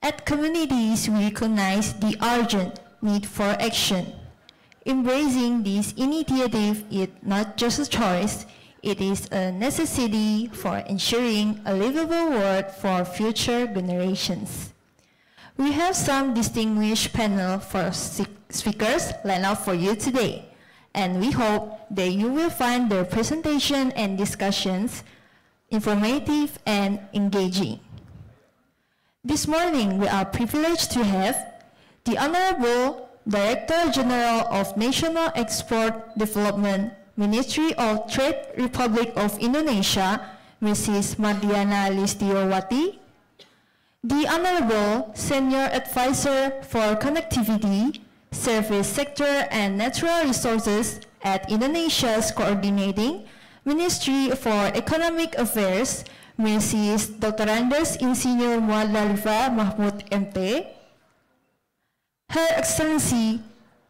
At communities, we recognize the urgent need for action. Embracing this initiative is not just a choice, it is a necessity for ensuring a livable world for future generations. We have some distinguished panel for speakers lined up for you today, and we hope that you will find their presentation and discussions informative and engaging. This morning, we are privileged to have the Honorable Director General of National Export Development, Ministry of Trade, Republic of Indonesia, Mrs. Mardiana Listiowati, the Honorable Senior Advisor for Connectivity, Service Sector and Natural Resources at Indonesia's Coordinating Ministry for Economic Affairs, Mrs. Dr. Andes Insinyur Muhammad Mahmud MT, Her Excellency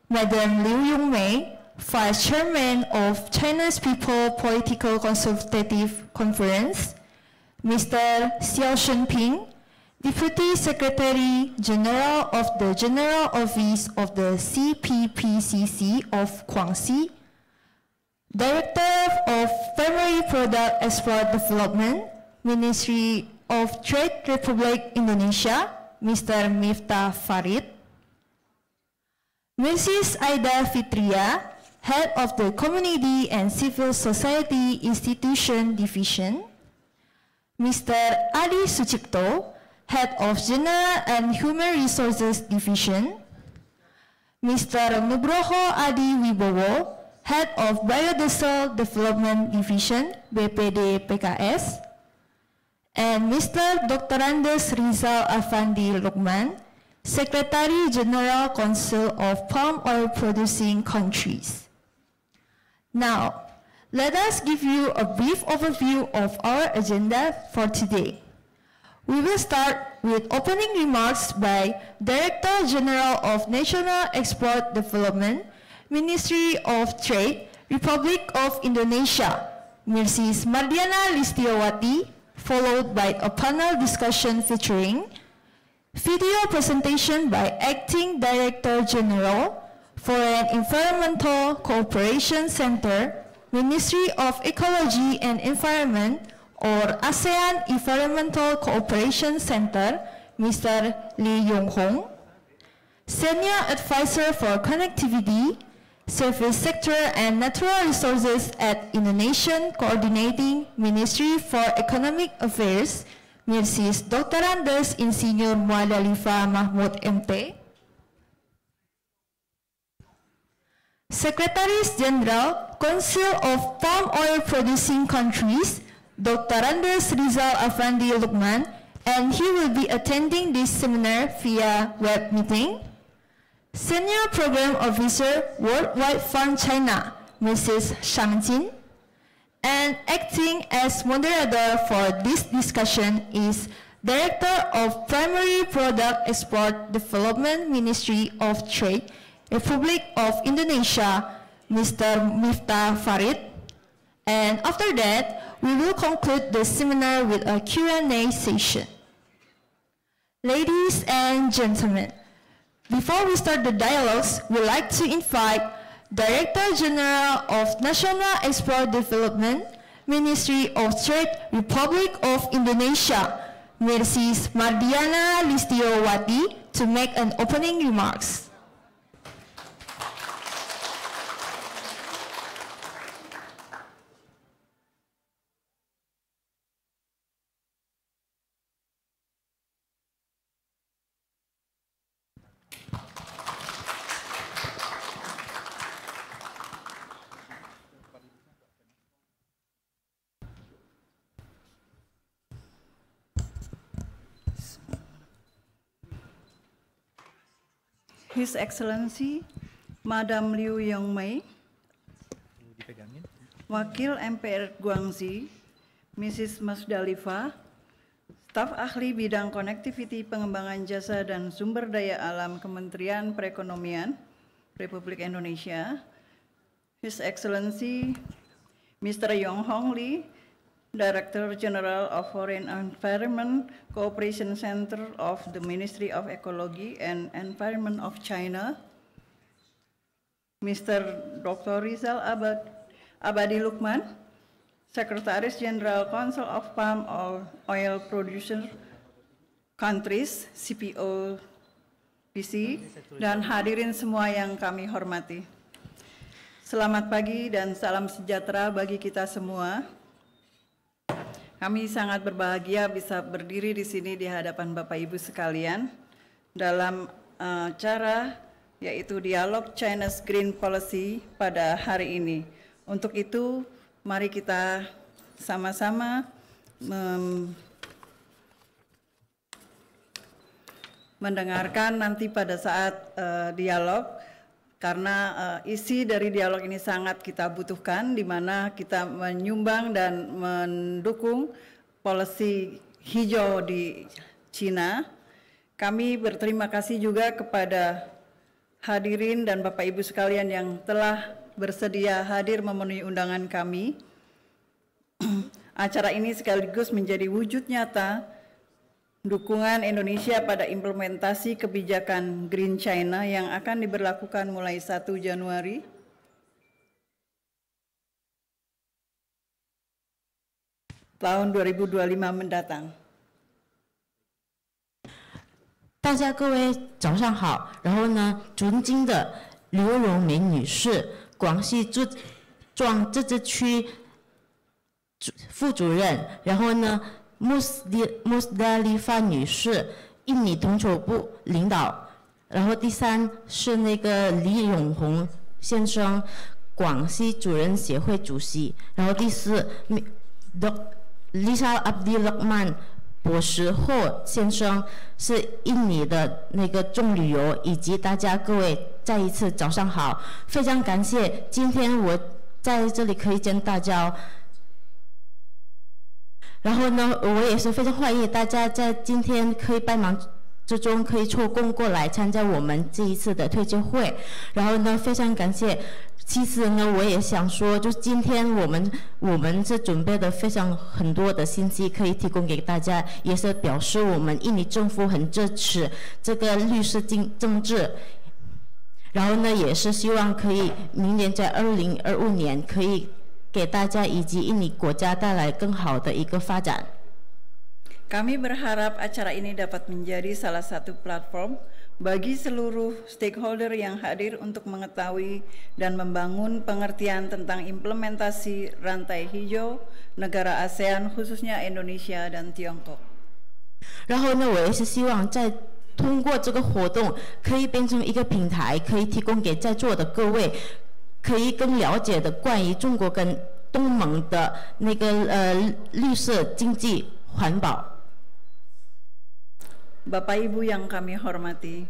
Madam Liu Yongmei, Vice Chairman of China's People Political Consultative Conference, Mr. Xiao Shenping, Deputy Secretary General of the General Office of the CPPCC of Guangxi, Director of Primary Product Export Development, Ministry of Trade, Republic Indonesia, Mr. Miftah Farid, Mrs. Aida Fitria, Head of the Community and Civil Society Institution Division, Mr. Adi Sucipto, Head of General and Human Resources Division, Mr. Nugroho Adi Wibowo, Head of Biodiesel Development Division, BPD PKS, and Mr. Dr. Andes Rizal Afandi Lukman, Secretary General Council of Palm Oil Producing Countries. Now, let us give you a brief overview of our agenda for today. We will start with opening remarks by Director General of National Export Development, Ministry of Trade, Republic of Indonesia, Mrs. Mardiana Listiowati, followed by a panel discussion featuring video presentation by Acting Director General, Foreign Environmental Cooperation Center, Ministry of Ecology and Environment, or ASEAN Environmental Cooperation Center, Mr. Lee Yong-hong, Senior Advisor for Connectivity, Service Sector and Natural Resources at Indonesian Coordinating Ministry for Economic Affairs, Mrs. Dr. Andes Insinyur Muhammad Mahmud MT, Secretaries General, Council of Palm Oil Producing Countries, Dr. Andes Rizal Afandi Lukman, and he will be attending this seminar via web meeting. Senior Program Officer, Worldwide Fund China, Mrs. Shang Jin, and acting as moderator for this discussion is Director of Primary Product Export Development, Ministry of Trade, Republic of Indonesia, Mr. Miftah Farid. And after that, we will conclude the seminar with a Q&A session. Ladies and gentlemen, before we start the dialogues, we'd like to invite Director General of National Export Development, Ministry of Trade, Republic of Indonesia, Mrs. Mardiana Listiowati, to make an opening remarks. His Excellency Madam Liu Yongmei, Wakil MPR Guangxi, Mrs. Masdalifa, Staf Ahli Bidang Connectivity Pengembangan Jasa dan Sumber Daya Alam Kementerian Perekonomian Republik Indonesia, His Excellency Mr. Yong Hong Lee, Director General of Foreign Environment Cooperation Center of the Ministry of Ecology and Environment of China, Mr. Dr. Rizal Abadi Lukman, Sekretaris Jenderal Council of Palm Oil Producer Countries, CPOPC, dan hadirin semua yang kami hormati. Selamat pagi dan salam sejahtera bagi kita semua. Kami sangat berbahagia bisa berdiri di sini di hadapan Bapak Ibu sekalian dalam acara yaitu Dialog China's Green Policy pada hari ini. Untuk itu, mari kita sama-sama mendengarkan nanti pada saat dialog, karena isi dari dialog ini sangat kita butuhkan, di mana kita menyumbang dan mendukung policy hijau di Cina. Kami berterima kasih juga kepada hadirin dan Bapak Ibu sekalian yang telah bersedia hadir memenuhi undangan kami. Acara ini sekaligus menjadi wujud nyata dukungan Indonesia pada implementasi kebijakan Green China yang akan diberlakukan mulai 1 Januari 2025 mendatang. 大家各位早上好，然后呢，尊敬的刘荣明女士，广西壮自治区副主任，然后呢，穆斯达利法女士，印尼统筹部领导，然后第三是那个李永红先生，广西主任协会主席，然后第四Rizal Abadi Lukman 博士后先生是印尼的那个众旅游，以及大家各位再一次早上好，非常感谢今天我在这里可以见大家。然后呢，我也是非常欢迎大家在今天可以百忙之中可以抽空过来参加我们这一次的推介会。然后呢，非常感谢。其实呢，我也想说，就今天我们是准备的很多的信息可以提供给大家，也是表示我们印尼政府很支持这个绿色政治。然后呢，也是希望可以明年在2025年可以给大家以及印尼国家带来更好的一个发展。Kami berharap acara ini dapat menjadi salah satu platform bagi seluruh stakeholder yang hadir untuk mengetahui dan membangun pengertian tentang implementasi rantai hijau negara ASEAN khususnya Indonesia dan Tiongkok. 然后呢，我也是希望在通过这个活动可以变成一个平台，可以提供给在座的各位可以更了解的关于中国跟东盟的那个绿色经济环保。Bapak Ibu yang kami hormati,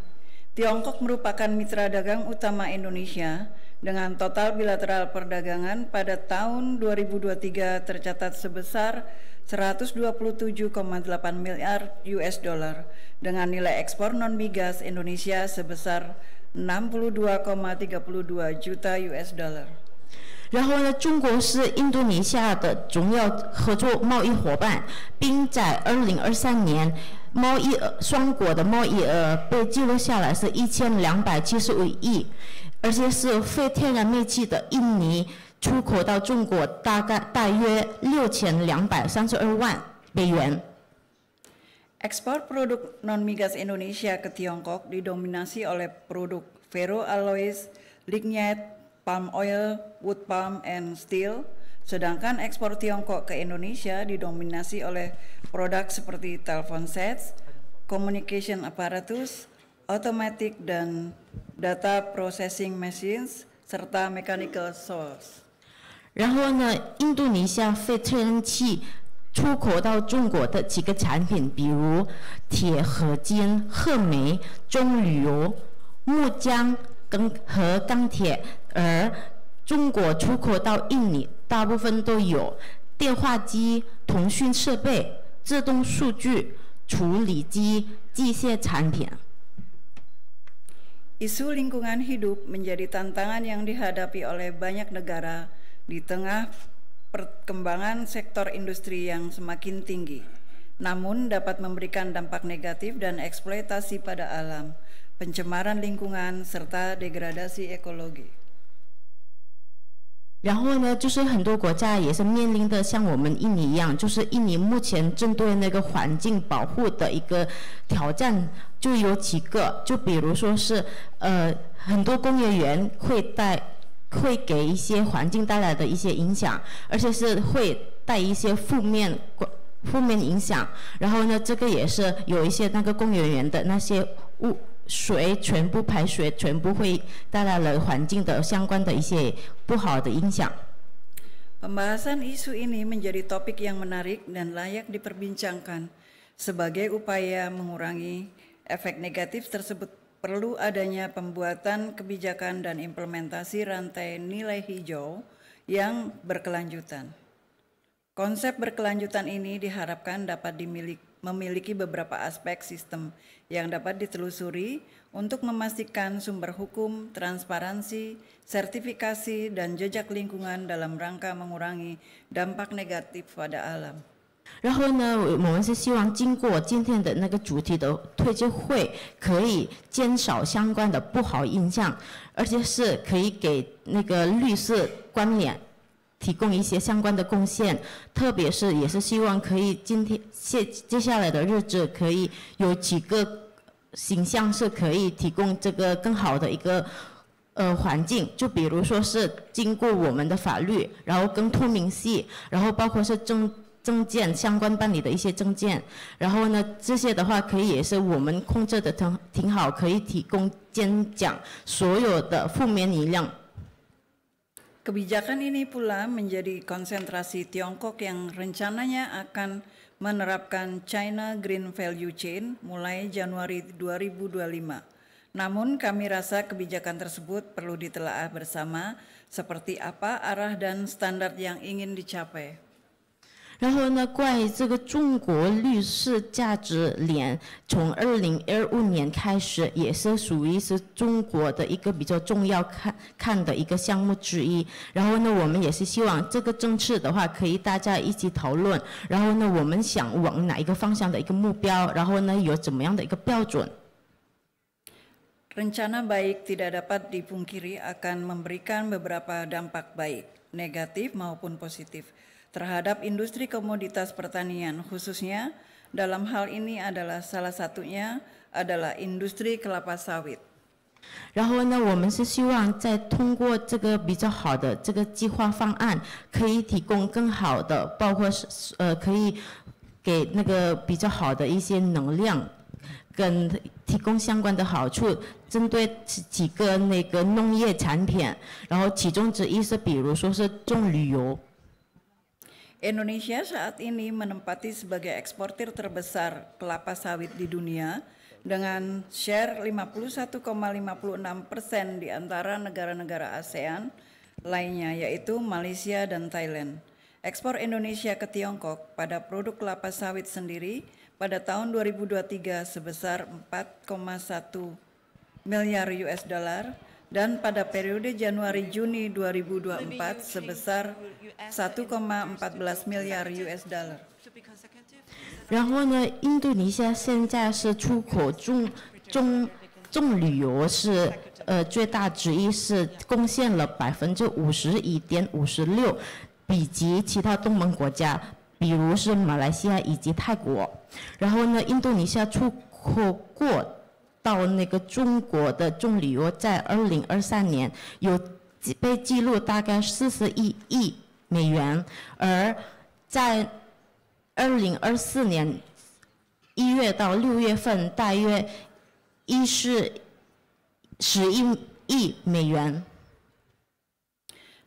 Tiongkok merupakan mitra dagang utama Indonesia dengan total bilateral perdagangan pada tahun 2023 tercatat sebesar 127,8 miliar US dollar dengan nilai ekspor non-migas Indonesia sebesar 62,32 juta US dollar. 然后呢，中国是印度尼西亚的重要合作贸易伙伴，并在2023年双国的贸易额被记录下来是1275亿，而且是非天然煤气的印尼出口到中国大约6232万美元。 Ekspor produk non-migas Indonesia ke Tiongkok didominasi oleh produk ferroalloys, lignite, palm oil, wood palm, and steel, sedangkan ekspor Tiongkok ke Indonesia didominasi oleh produk seperti telepon sets, communication apparatus, automatic dan data processing machines, serta mechanical saws. 然后呢，印度尼西亚非天然气出口到中国的几个产品，比如铁合金、褐煤、棕榈油、木浆和钢铁，而中国出口到印尼大部分都有电话机、通讯设备、自动数据处理机、机械产品。 Isu lingkungan hidup menjadi tantangan yang dihadapi oleh banyak negara di tengah perkembangan sektor industri yang semakin tinggi, namun dapat memberikan dampak negatif dan eksploitasi pada alam, pencemaran lingkungan, serta degradasi ekologi. 然后呢，就是很多国家也是面临的像我们印尼一样，就是印尼目前针对那个环境保护的一个挑战就有几个，就比如说是很多工业园会给一些环境带来的一些影响，而且是会带一些负面影响。然后呢，这个也是有一些那个工业园的那些水全部排水，全部会带来了环境的相关的一些不好的影响。 Pembahasan isu ini menjadi topik yang menarik dan layak diperbincangkan. Sebagai upaya mengurangi efek negatif tersebut, perlu adanya pembuatan kebijakan dan implementasi rantai nilai hijau yang berkelanjutan. Konsep berkelanjutan ini diharapkan dapat memiliki beberapa aspek sistem yang dapat ditelusuri untuk memastikan sumber hukum, transparansi, sertifikasi, dan jejak lingkungan dalam rangka mengurangi dampak negatif pada alam. 然后呢，我们是希望经过今天的那个主题的推介会，可以减少相关的不好印象，而且是可以给那个绿色关联 提供一些相关的贡献，特别是也是希望可以接下来的日子可以有几个形象是可以提供这个更好的一个环境，就比如说是经过我们的法律，然后更透明性，然后包括是证件相关办理的一些证件，然后呢这些的话可以也是我们控制的挺好，可以提供减讲所有的负面能量。 Kebijakan ini pula menjadi konsentrasi Tiongkok yang rencananya akan menerapkan China Green Value Chain mulai Januari 2025. Namun kami rasa kebijakan tersebut perlu ditelaah bersama seperti apa arah dan standar yang ingin dicapai. 然后呢，关于这个中国绿色价值链，从2025年开始，也是属于是中国的一个比较重要看的一个项目之一。然后呢，我们也是希望这个政策的话，可以大家一起讨论。然后呢，我们想往哪一个方向的一个目标，然后呢，有怎么样的一个标准。 Rencana baik tidak dapat dipungkiri akan memberikan beberapa dampak baik, negatif maupun positif, terhadap industri komoditas pertanian, khususnya dalam hal ini adalah salah satunya adalah industri kelapa sawit. 然后呢，我们是希望在通过这个比较好的这个计划方案，可以提供更好的，包括是可以给那个比较好的一些能量，跟提供相关的好处，针对几个那个农业产品，然后其中之一是比如说是种旅游。 Indonesia saat ini menempati sebagai eksportir terbesar kelapa sawit di dunia dengan share 51,56% di antara negara-negara ASEAN lainnya yaitu Malaysia dan Thailand. Ekspor Indonesia ke Tiongkok pada produk kelapa sawit sendiri pada tahun 2023 sebesar 4,1 miliar US dollar dan pada periode Januari-Juni 2024 sebesar 1,14 miliar US dollar. 然后呢，印度尼西亚现在是出口种旅游是最大之一，是贡献了51.56%，比及其他东盟国家，比如是马来西亚以及泰国。然后呢，印度尼西亚出口过 到那个中国的种旅游，在2023年有被记录大概41亿美元，而在2024年1月到6月份，大约11亿美元。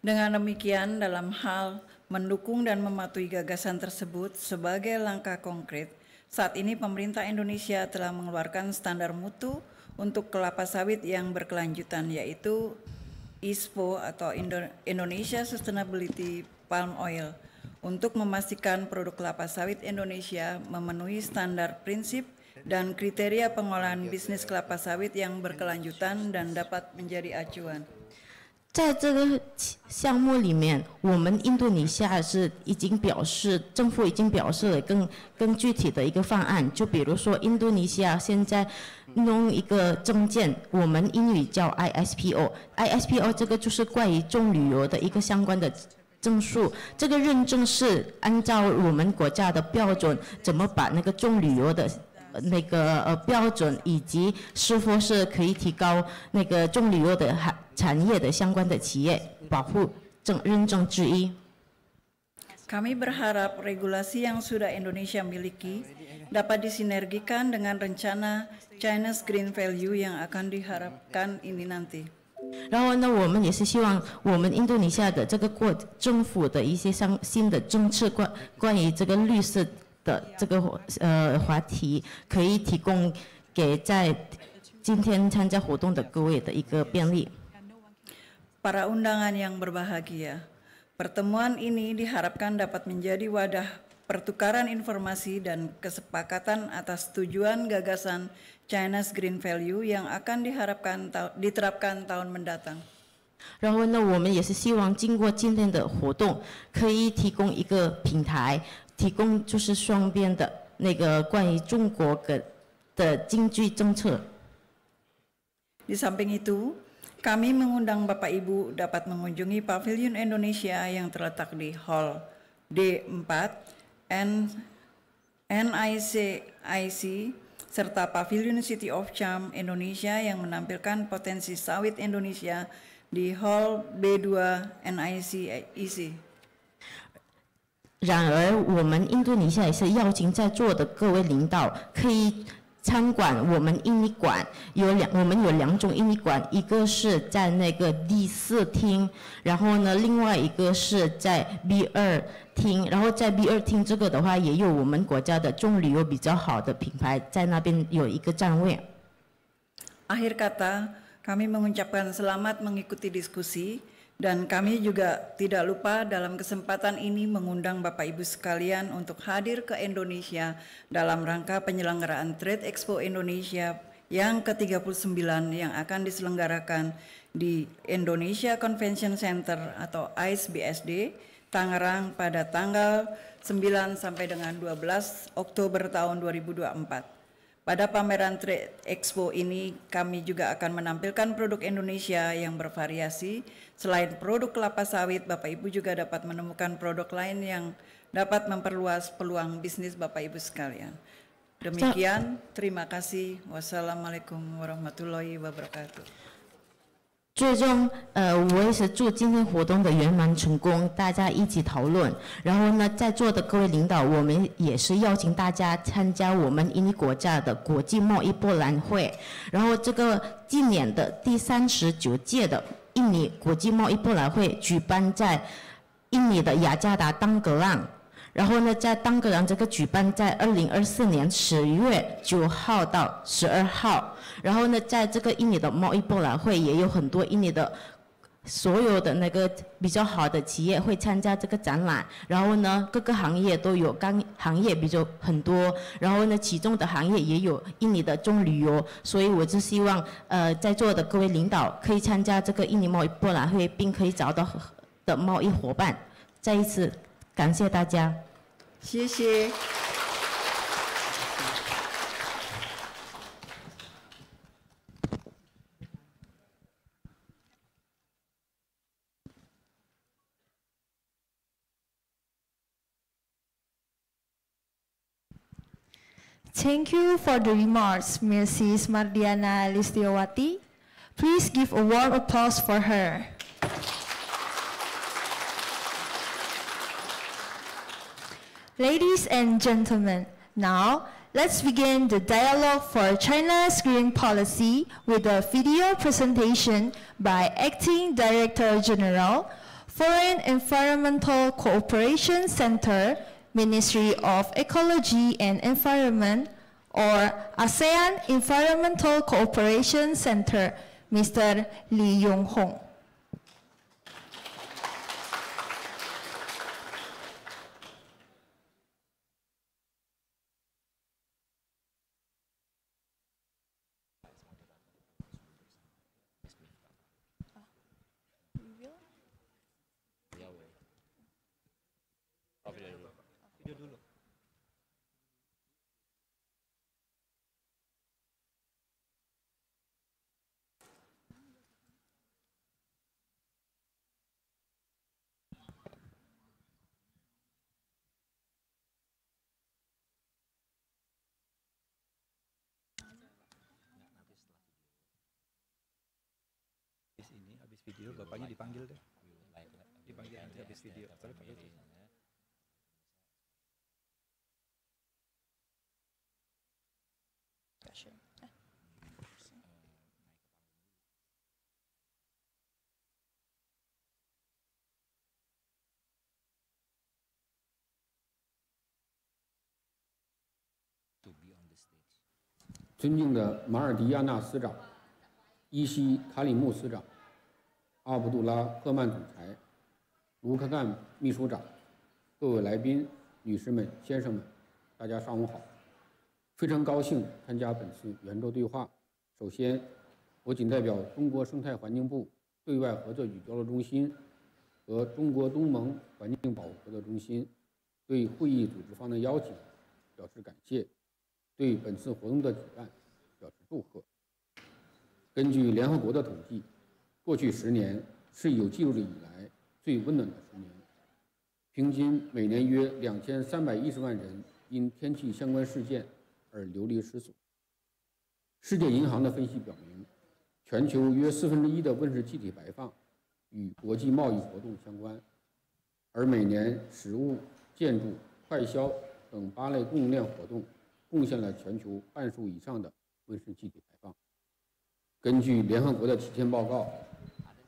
Dengan demikian, dalam hal mendukung dan mematuhi gagasan tersebut sebagai langkah konkret, saat ini pemerintah Indonesia telah mengeluarkan standar mutu untuk kelapa sawit yang berkelanjutan, yaitu ISPO atau Indonesia Sustainability Palm Oil, untuk memastikan produk kelapa sawit Indonesia memenuhi standar prinsip dan kriteria pengolahan bisnis kelapa sawit yang berkelanjutan dan dapat menjadi acuan. 在这个项目里面，我们印度尼西亚是已经表示，政府已经表示了更具体的一个方案。就比如说，印度尼西亚现在弄一个证件，我们英语叫 ISPO。ISPO 这个就是关于重旅游的一个相关的证书。这个认证是按照我们国家的标准，怎么把那个重旅游的那个标准，以及是否是可以提高那个重旅游的产业的相关的企业保护认证之一。Kami berharap regulasi yang sudah Indonesia miliki dapat disinergikan dengan rencana China's Green Value yang akan diharapkan ini nanti. 然后呢，我们也是希望我们印度尼西亚的这个政府的一些新的政策关于这个绿色的这个话题，可以提供给在今天参加活动的各位的一个便利。Para undangan yang berbahagia, pertemuan ini diharapkan dapat menjadi wadah pertukaran informasi dan kesepakatan atas tujuan gagasan China's Green Value yang akan diterapkan tahun mendatang. 然后呢，我们也是希望经过今天的活动，可以提供一个平台，提供就是双边的那个关于中国的经济政策。Di samping itu, kami mengundang Bapak Ibu dapat mengunjungi Pavilion Indonesia yang terletak di Hall D4 NICIC serta Pavilion City of Charm Indonesia yang menampilkan potensi sawit Indonesia di Hall B2 NICIC。然而，我们印度尼西亚也是邀请在座的各位领导可以参观我们印尼馆。我们有两种印尼馆，一个是在那个D4厅，然后呢，另外一个是在 B2厅。然后在 B2厅这个的话，也有我们国家的重旅游比较好的品牌在那边有一个站位。Akhir kata, kami mengucapkan selamat mengikuti diskusi. Dan kami juga tidak lupa dalam kesempatan ini mengundang Bapak Ibu sekalian untuk hadir ke Indonesia dalam rangka penyelenggaraan Trade Expo Indonesia yang ke-39 yang akan diselenggarakan di Indonesia Convention Center atau ICE-BSD Tangerang pada tanggal 9 sampai dengan 12 Oktober tahun 2024. Pada pameran Trade Expo ini, kami juga akan menampilkan produk Indonesia yang bervariasi. Selain produk kelapa sawit, Bapak Ibu juga dapat menemukan produk lain yang dapat memperluas peluang bisnis Bapak Ibu sekalian. Demikian, terima kasih. Wassalamualaikum warahmatullahi wabarakatuh. 最终，我也是祝今天活动的圆满成功，大家一起讨论。然后呢，在座的各位领导，我们也是邀请大家参加我们印尼国家的国际贸易博览会。然后，这个今年的第39届的印尼国际贸易博览会举办在印尼的雅加达当格朗。然后呢，在当格朗这个举办在2024年10月9号到12号。然后呢，在这个印尼的贸易博览会也有很多印尼的所有的那个比较好的企业会参加这个展览。然后呢，各个行业都有，行业比较很多。然后呢，其中的行业也有印尼的重旅游。所以我就希望在座的各位领导可以参加这个印尼贸易博览会，并可以找到的贸易伙伴。再一次感谢大家。谢谢。Thank you for the remarks, Mrs. Mardiana Listiawati. Please give a warm applause for her. Ladies and gentlemen, now let's begin the dialogue for China's green policy with a video presentation by Acting Director General, Foreign Environmental Cooperation Center, Ministry of Ecology and Environment, or ASEAN Environmental Cooperation Center, Mr. Lee Yong-hong. Habis video bapaknya dipanggil deh. Dipanggil nanti habis video. Tapi pakai itu.尊敬的马尔迪亚纳司长、伊西卡里木司长、阿卜杜拉赫曼总裁、卢克干秘书长、各位来宾、女士们、先生们，大家上午好！非常高兴参加本次圆桌对话。首先，我谨代表中国生态环境部对外合作与交流中心和中国东盟环境保护合作中心对会议组织方的邀请表示感谢，对本次活动的举办表示祝贺。根据联合国的统计，过去10年是有记录以来最温暖的10年，平均每年约2310万人因天气相关事件而流离失所。世界银行的分析表明，全球约1/4的温室气体排放与国际贸易活动相关，而每年食物、建筑、快消等8类供应链活动贡献了全球半数以上的温室气体排放。根据联合国的提前报告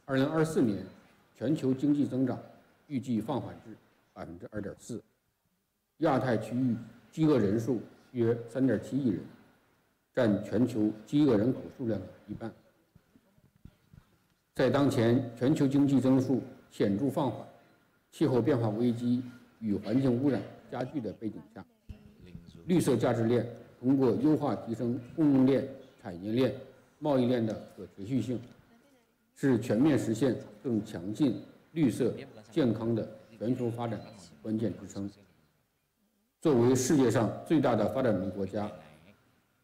，2024年全球经济增长预计放缓至2.4%，亚太区域饥饿人数约3.7亿人，占全球饥饿人口数量的1半。在当前全球经济增速显著放缓、气候变化危机与环境污染加剧的背景下，绿色价值链通过优化提升供应链、产业链、贸易链的可持续性，是全面实现更强劲、绿色、健康的全球发展关键支撑。作为世界上最大的发展中国家，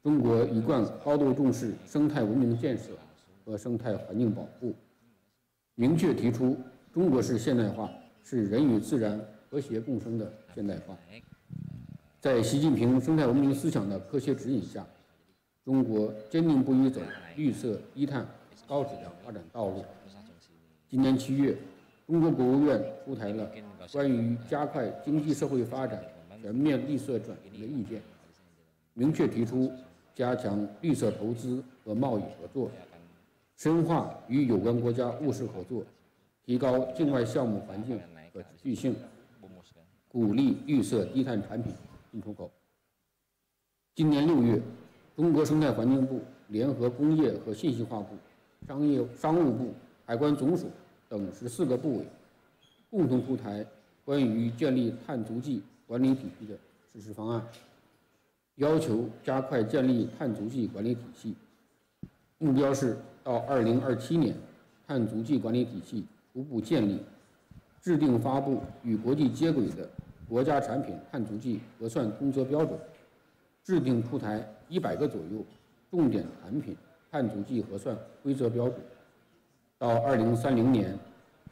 中国一贯高度重视生态文明建设和生态环境保护，明确提出中国式现代化是人与自然和谐共生的现代化。在习近平生态文明思想的科学指引下，中国坚定不移走绿色、低碳、高质量发展道路。今年7月，中国国务院出台了关于加快经济社会发展全面绿色转型的意见，明确提出加强绿色投资和贸易合作，深化与有关国家务实合作，提高境外项目环境可持续性，鼓励绿色低碳产品进出口。今年6月，中国生态环境部联合工业和信息化部、商务部、海关总署等14个部委，共同出台关于建立碳足迹管理体系的实施方案，要求加快建立碳足迹管理体系，目标是到2027年，碳足迹管理体系逐步建立，制定发布与国际接轨的国家产品碳足迹核算工作标准，制定出台100个左右重点产品碳足迹核算规则标准。到2030年，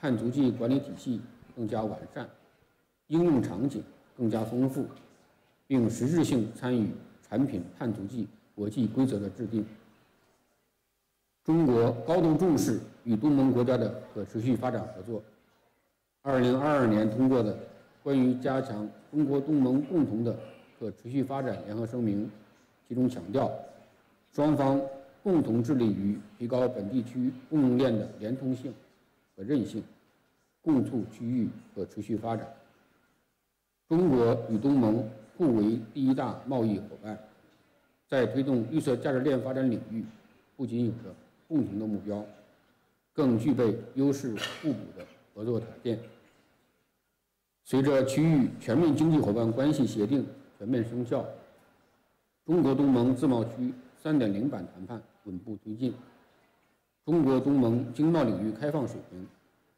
碳足迹管理体系更加完善，应用场景更加丰富，并实质性参与产品碳足迹国际规则的制定。中国高度重视与东盟国家的可持续发展合作。2022年通过的关于加强中国东盟共同的可持续发展联合声明，其中强调，双方共同致力于提高本地区供应链的连通性和韧性，共促区域可持续发展。中国与东盟互为第一大贸易伙伴，在推动绿色价值链发展领域，不仅有着共同的目标，更具备优势互补的合作条件。随着区域全面经济伙伴关系协定全面生效，中国东盟自贸区3.0版谈判稳步推进，中国东盟经贸领域开放水平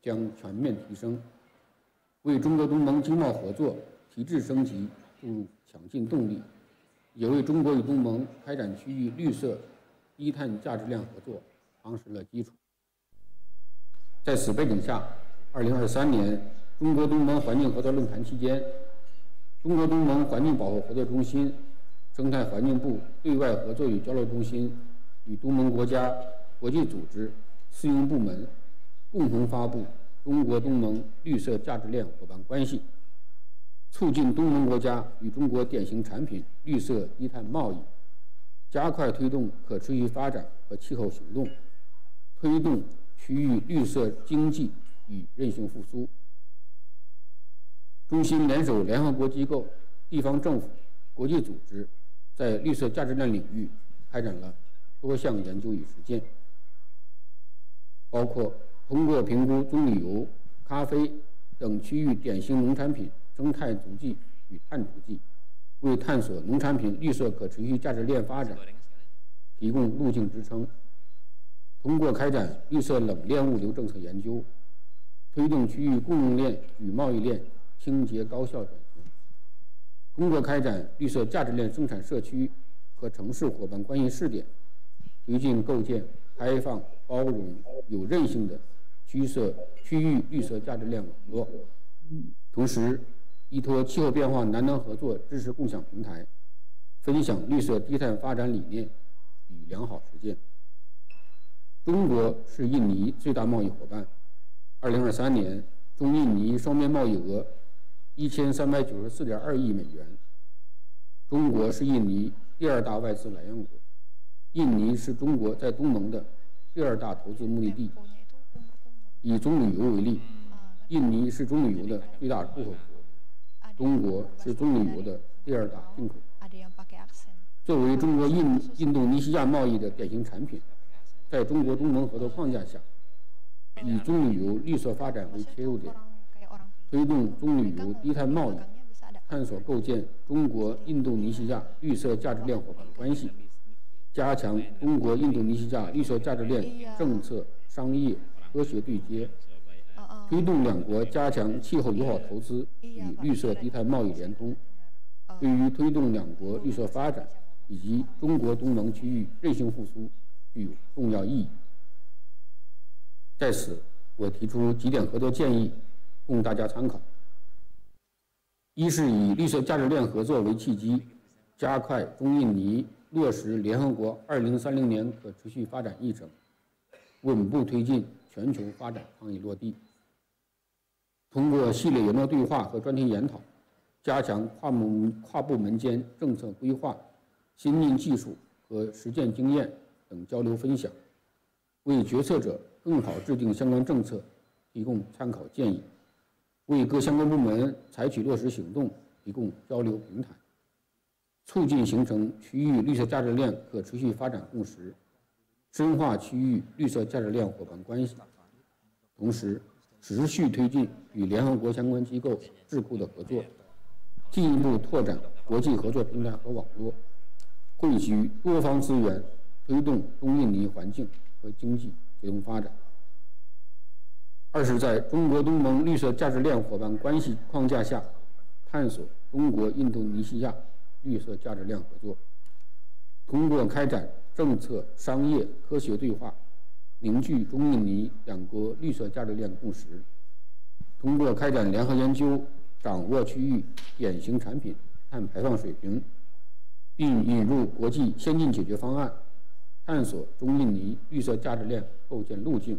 将全面提升，为中国东盟经贸合作提质升级注入强劲动力，也为中国与东盟开展区域绿色低碳价值链合作夯实了基础。在此背景下，2023年中国东盟环境合作论坛期间，中国东盟环境保护合作中心、生态环境部对外合作与交流中心与东盟国家、国际组织、私营部门共同发布《中国东盟绿色价值链伙伴关系》，促进东盟国家与中国典型产品绿色低碳贸易，加快推动可持续发展和气候行动，推动区域绿色经济与韧性复苏。中心联手联合国机构、地方政府、国际组织，在绿色价值链领域开展了多项研究与实践，包括通过评估棕榈油、咖啡等区域典型农产品生态足迹与碳足迹，为探索农产品绿色可持续价值链发展提供路径支撑；通过开展绿色冷链物流政策研究，推动区域供应链与贸易链清洁高效转型；通过开展绿色价值链生产社区和城市伙伴关系试点，推进构建开放、包容、有韧性的区域绿色价值链网络。同时，依托气候变化南南合作知识共享平台，分享绿色低碳发展理念与良好实践。中国是印尼最大贸易伙伴，2023年中印尼双边贸易额1394.2亿美元。中国是印尼第2大外资来源国，印尼是中国在东盟的第2大投资目的地。以棕榈油为例，印尼是棕榈油的最大出口国，中国是棕榈油的第2大进口国。作为中国印度尼西亚贸易的典型产品，在中国东盟合作框架下，以棕榈油绿色发展为切入点，推动棕榈油低碳贸易，探索构建中国印度尼西亚绿色价值链伙伴关系，加强中国印度尼西亚绿色价值链政策、商业、科学对接，推动两国加强气候友好投资与绿色低碳贸易联通，对于推动两国绿色发展以及中国东盟区域韧性复苏具有重要意义。在此，我提出几点合作建议，供大家参考。一是以绿色价值链合作为契机，加快中印尼落实联合国2030年可持续发展议程，稳步推进全球发展倡议落地。通过系列研讨对话和专题研讨，加强跨部门间政策规划、先进技术和实践经验等交流分享，为决策者更好制定相关政策提供参考建议，为各相关部门采取落实行动提供交流平台，促进形成区域绿色价值链可持续发展共识，深化区域绿色价值链伙伴关系。同时，持续推进与联合国相关机构、智库的合作，进一步拓展国际合作平台和网络，汇聚多方资源，推动中印尼环境和经济协同发展。二是在中国东盟绿色价值链伙伴关系框架下，探索中国印度尼西亚绿色价值链合作，通过开展政策、商业、科学对话，凝聚中印尼两国绿色价值链共识，通过开展联合研究，掌握区域典型产品碳排放水平，并引入国际先进解决方案，探索中印尼绿色价值链构建路径。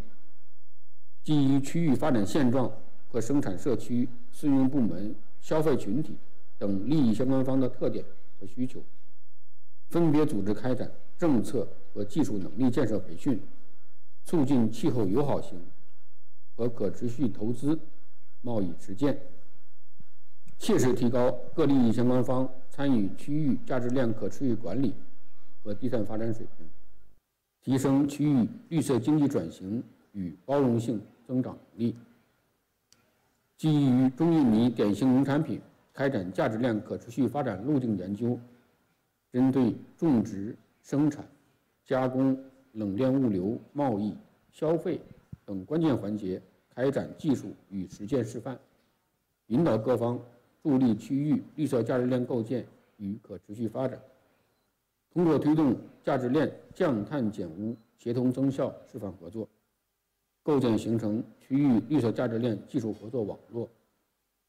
基于区域发展现状和生产社区、私营部门、消费群体等利益相关方的特点和需求，分别组织开展政策和技术能力建设培训，促进气候友好型和可持续投资贸易实践，切实提高各利益相关方参与区域价值链可持续管理和低碳发展水平，提升区域绿色经济转型与包容性增长能力。基于中印尼典型农产品开展价值链可持续发展路径研究，针对种植、生产、加工、冷链物流、贸易、消费等关键环节开展技术与实践示范，引导各方助力区域绿色价值链构建与可持续发展。通过推动价值链降碳减污协同增效示范合作，构建形成区域绿色价值链技术合作网络，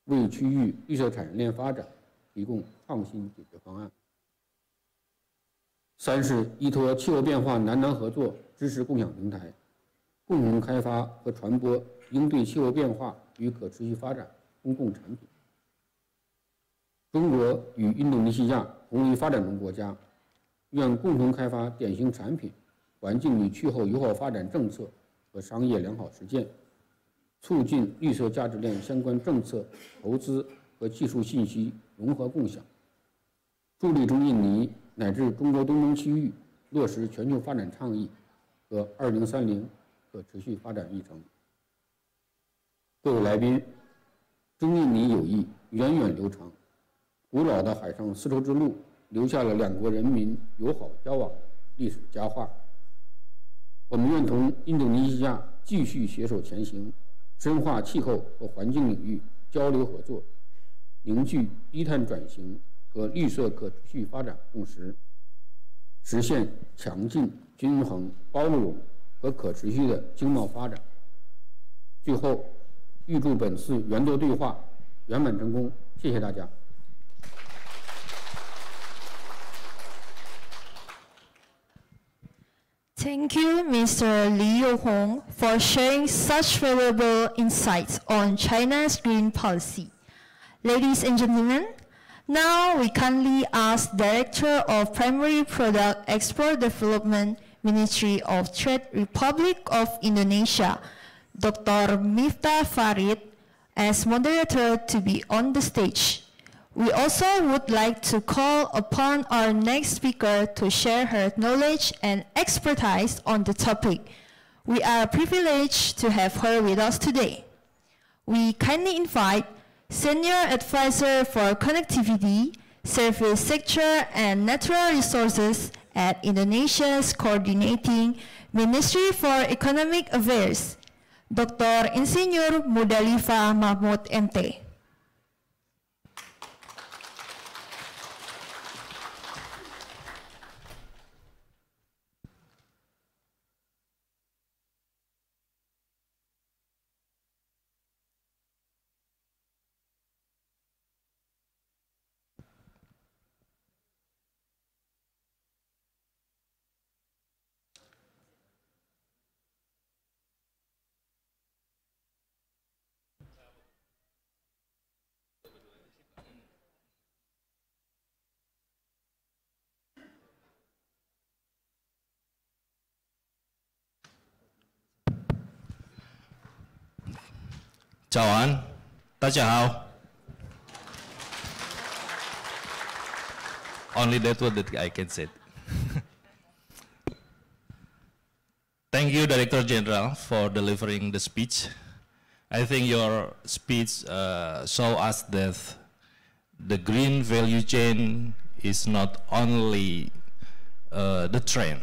为区域绿色产业链发展提供创新解决方案。3是依托气候变化南南合作知识共享平台，共同开发和传播应对气候变化与可持续发展公共产品。中国与印度尼西亚同为发展中国家，愿共同开发典型产品、环境与气候友好发展政策和商业良好实践，促进绿色价值链相关政策、投资和技术信息融合共享，助力中印尼乃至中国东盟区域落实全球发展倡议和2030可持续发展议程。各位来宾，中印尼友谊源远流长，古老的海上丝绸之路留下了两国人民友好交往历史佳话。我们愿同印度尼西亚继续携手前行，深化气候和环境领域交流合作，凝聚低碳转型和绿色可持续发展共识，实现强劲、均衡、包容和可持续的经贸发展。最后，预祝本次圆桌对话圆满成功，谢谢大家。Thank you, Mr. Li Yuhong, for sharing such valuable insights on China's green policy. Ladies and gentlemen, now we kindly ask Director of Primary Product Export Development, Ministry of Trade, Republic of Indonesia, Dr. Miftah Farid, as moderator to be on the stage. We also would like to call upon our next speaker to share her knowledge and expertise on the topic. We are privileged to have her with us today. We kindly invite Senior Advisor for Connectivity, Service Sector and Natural Resources at Indonesia's Coordinating Ministry for Economic Affairs, Dr. Insinyur Mudalifa Mahmud MT. Chào, 大家好. Only that word that I can say. Thank you, Director General, for delivering the speech. I think your speech show us that the green value chain is not only the trend,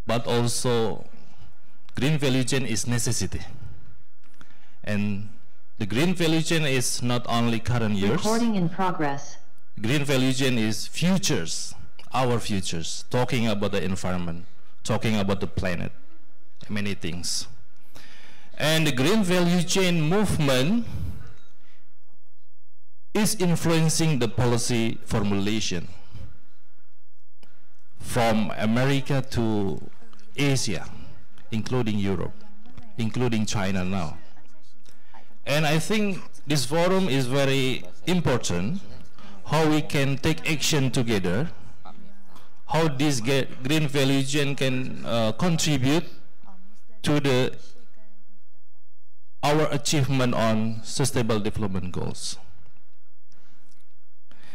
but also green value chain is necessity. And the green value chain is not only current years. Recording in progress. Green value chain is futures, our futures, talking about the environment, talking about the planet, many things. And the green value chain movement is influencing the policy formulation from America to Asia, including Europe, including China now. And I think this forum is very important, how we can take action together, how this green value chain can contribute to our achievement on sustainable development goals.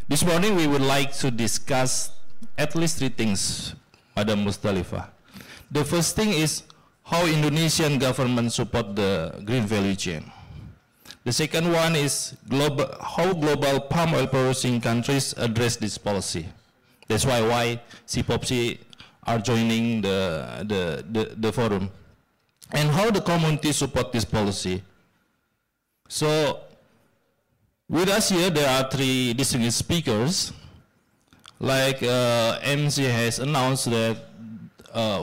This morning we would like to discuss at least 3 things, Madam Musdalifah. The first thing is how Indonesian government support the green value chain. The second one is how global palm oil producing countries address this policy. That's why CPOPC are joining the forum. and how the community support this policy. So, with us here, there are 3 distinguished speakers. Like MC has announced that,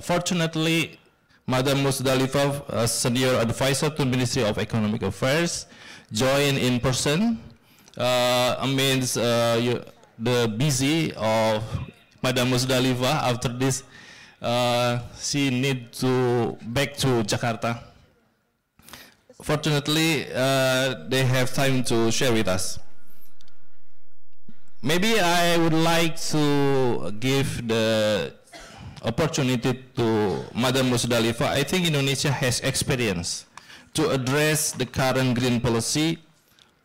fortunately, Madam Musdalifah, Senior Advisor to Ministry of Economic Affairs, joined in person amidst the busy of Madam Musdalifah. After this, she need to back to Jakarta. Fortunately, they have time to share with us. Maybe I would like to give the opportunity to Madam Musdalifah. I think Indonesia has experience to address the current green policy.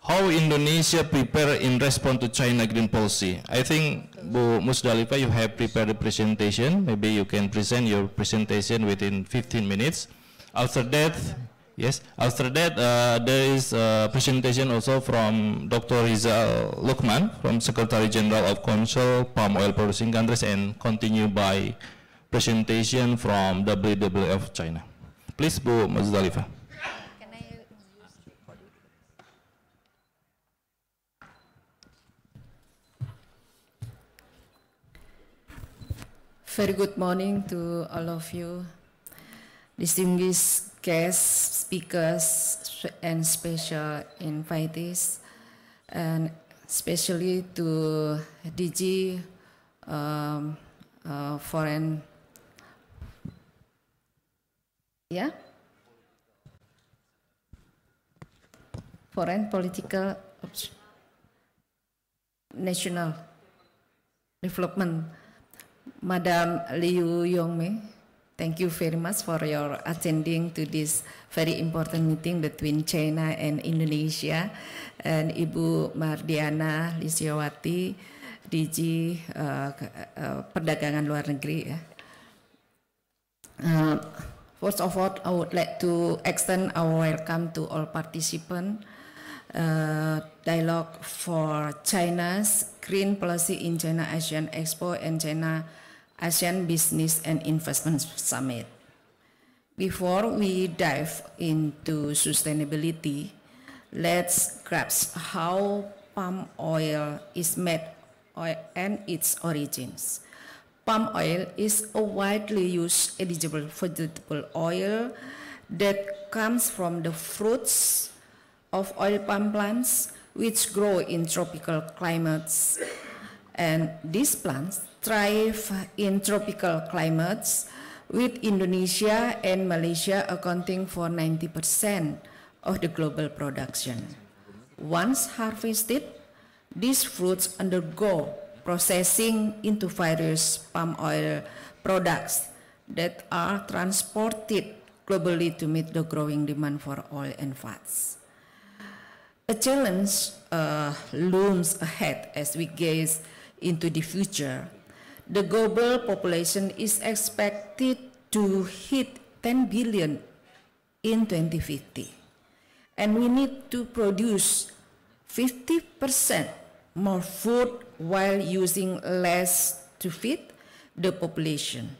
How Indonesia prepare in response to China green policy? I think Bu Musdalifah, you have prepared a presentation. Maybe you can present your presentation within 15 minutes. After that, yes. After that, there is a presentation also from Dr. Rizal Lukman, from Secretary General of Council Palm Oil Producing Countries, and continue by presentation from WWF China. Please, Bu Musdalifah. Very good morning to all of you, distinguished guests, speakers, and special invitees, and especially to DG Foreign, Foreign Political National Development, Madam Liu Yongmei. Thank you very much for your attending to this very important meeting between China and Indonesia, and Ibu Mardiana Lisiawati, DG Perdagangan Luar Negeri. First of all, I would like to extend our welcome to all participants. Dialogue for China's Green Policy in China ASEAN Expo and China ASEAN Business and Investment Summit. Before we dive into sustainability, let's grasp how palm oil is made and its origins. Palm oil is a widely used edible vegetable oil that comes from the fruits of oil palm plants, which grow in tropical climates. And these plants thrive in tropical climates, with Indonesia and Malaysia accounting for 90% of the global production. Once harvested, these fruits undergo processing into various palm oil products that are transported globally to meet the growing demand for oil and fats. A challenge looms ahead as we gaze into the future. The global population is expected to hit 10 billion in 2050, and we need to produce 50% more food while using less to feed the population.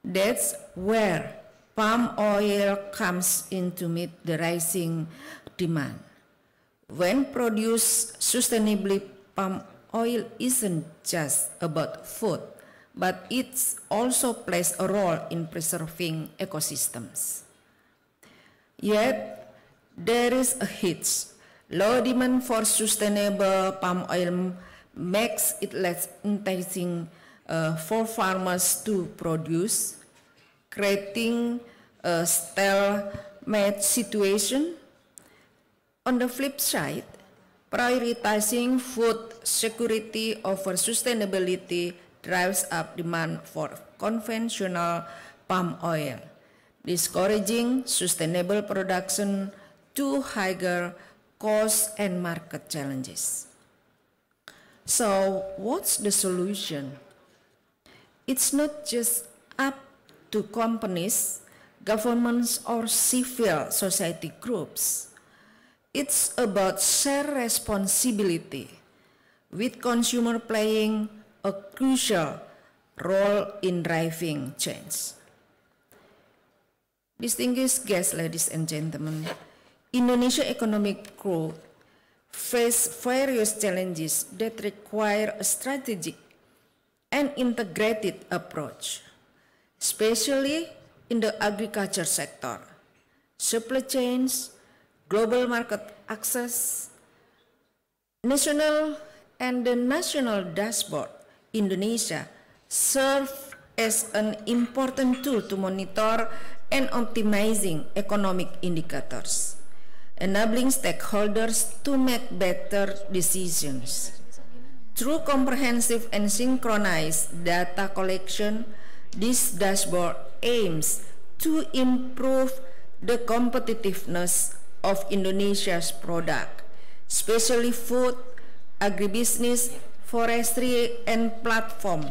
That's where palm oil comes in to meet the rising demand. When produced sustainably, palm oil isn't just about food, but it also plays a role in preserving ecosystems. Yet, there is a hitch. Low demand for sustainable palm oil makes it less enticing for farmers to produce, creating a stalemate situation. On the flip side, prioritizing food security over sustainability drives up demand for conventional palm oil, discouraging sustainable production to higher costs and market challenges. So, what's the solution? It's not just up to companies, governments, or civil society groups. It's about shared responsibility, with consumer playing a crucial role in driving change. Distinguished guests, ladies and gentlemen, Indonesia economic growth face various challenges that require a strategic and integrated approach, especially in the agriculture sector, supply chains, global market access. National and the national dashboard Indonesia serve as an important tool to monitor and optimizing economic indicators, enabling stakeholders to make better decisions. Through comprehensive and synchronized data collection, this dashboard aims to improve the competitiveness of Indonesia's product, especially food, agribusiness, forestry, and platform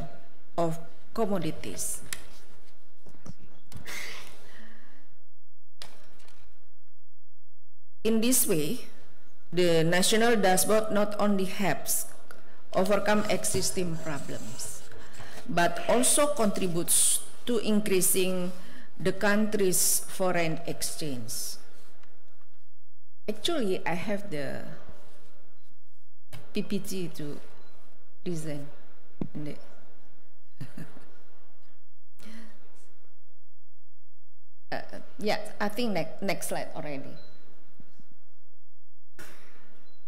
of commodities. In this way, the national dashboard not only helps overcome existing problems, but also contributes to increasing the country's foreign exchange. Actually, I have the PPT to present. Yeah, I think next slide already.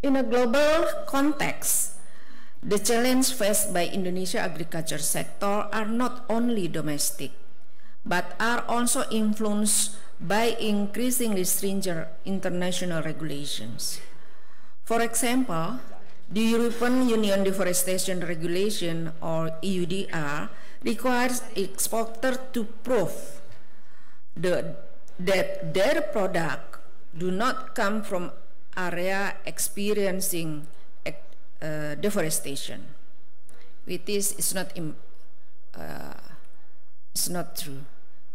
In a global context, the challenges faced by Indonesia agriculture sector are not only domestic, but are also influenced by increasingly stringent international regulations. For example, the European Union Deforestation Regulation, or EUDR, requires exporters to prove that their product do not come from area experiencing deforestation. With this, it's not true,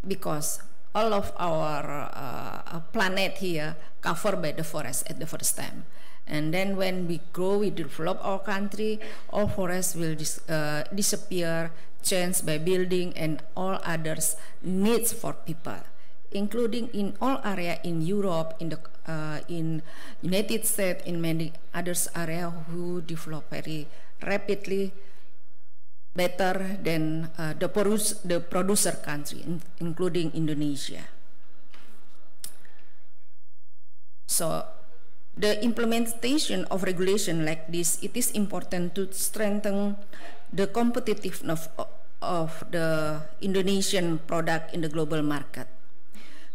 because all of our planet here covered by the forest at the first time. And then when we grow, we develop our country, all forests will disappear, changed by building and all others needs for people, including in all area in Europe, in United States, in many others area who develop very rapidly, better than the producer country, including Indonesia. So the implementation of regulation like this, it is important to strengthen the competitiveness of the Indonesian product in the global market.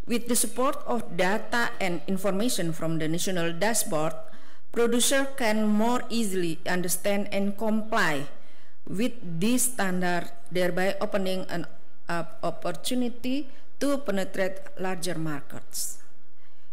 With the support of data and information from the national dashboard, producers can more easily understand and comply with this standard, thereby opening an opportunity to penetrate larger markets.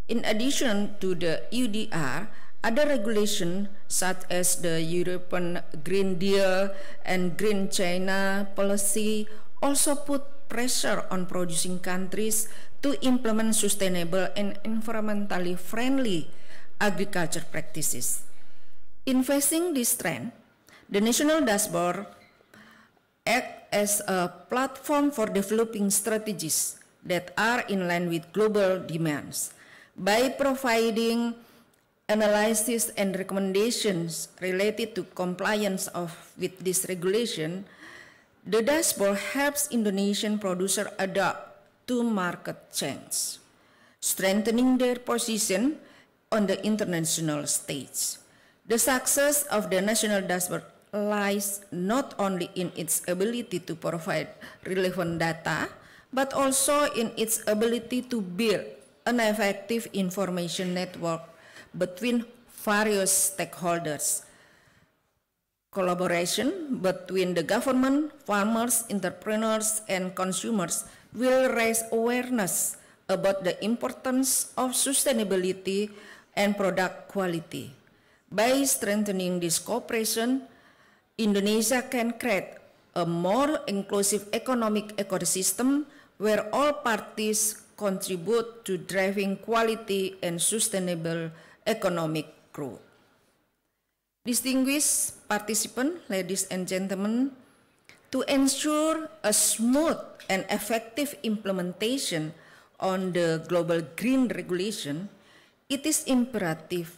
In addition to the EUDR, other regulations such as the European Green Deal and Green China policy also put pressure on producing countries to implement sustainable and environmentally friendly agriculture practices. In facing this trend, the national dashboard acts as a platform for developing strategies that are in line with global demands. By providing analysis and recommendations related to compliance with this regulation, the dashboard helps Indonesian producers adapt to market change, strengthening their position on the international stage. The success of the national dashboard lies not only in its ability to provide relevant data, but also in its ability to build an effective information network between various stakeholders. Collaboration between the government, farmers, entrepreneurs, and consumers will raise awareness about the importance of sustainability and product quality. By strengthening this cooperation, Indonesia can create a more inclusive economic ecosystem where all parties contribute to driving quality and sustainable economic growth. Distinguished participants, ladies and gentlemen, to ensure a smooth and effective implementation on the global green regulation, it is imperative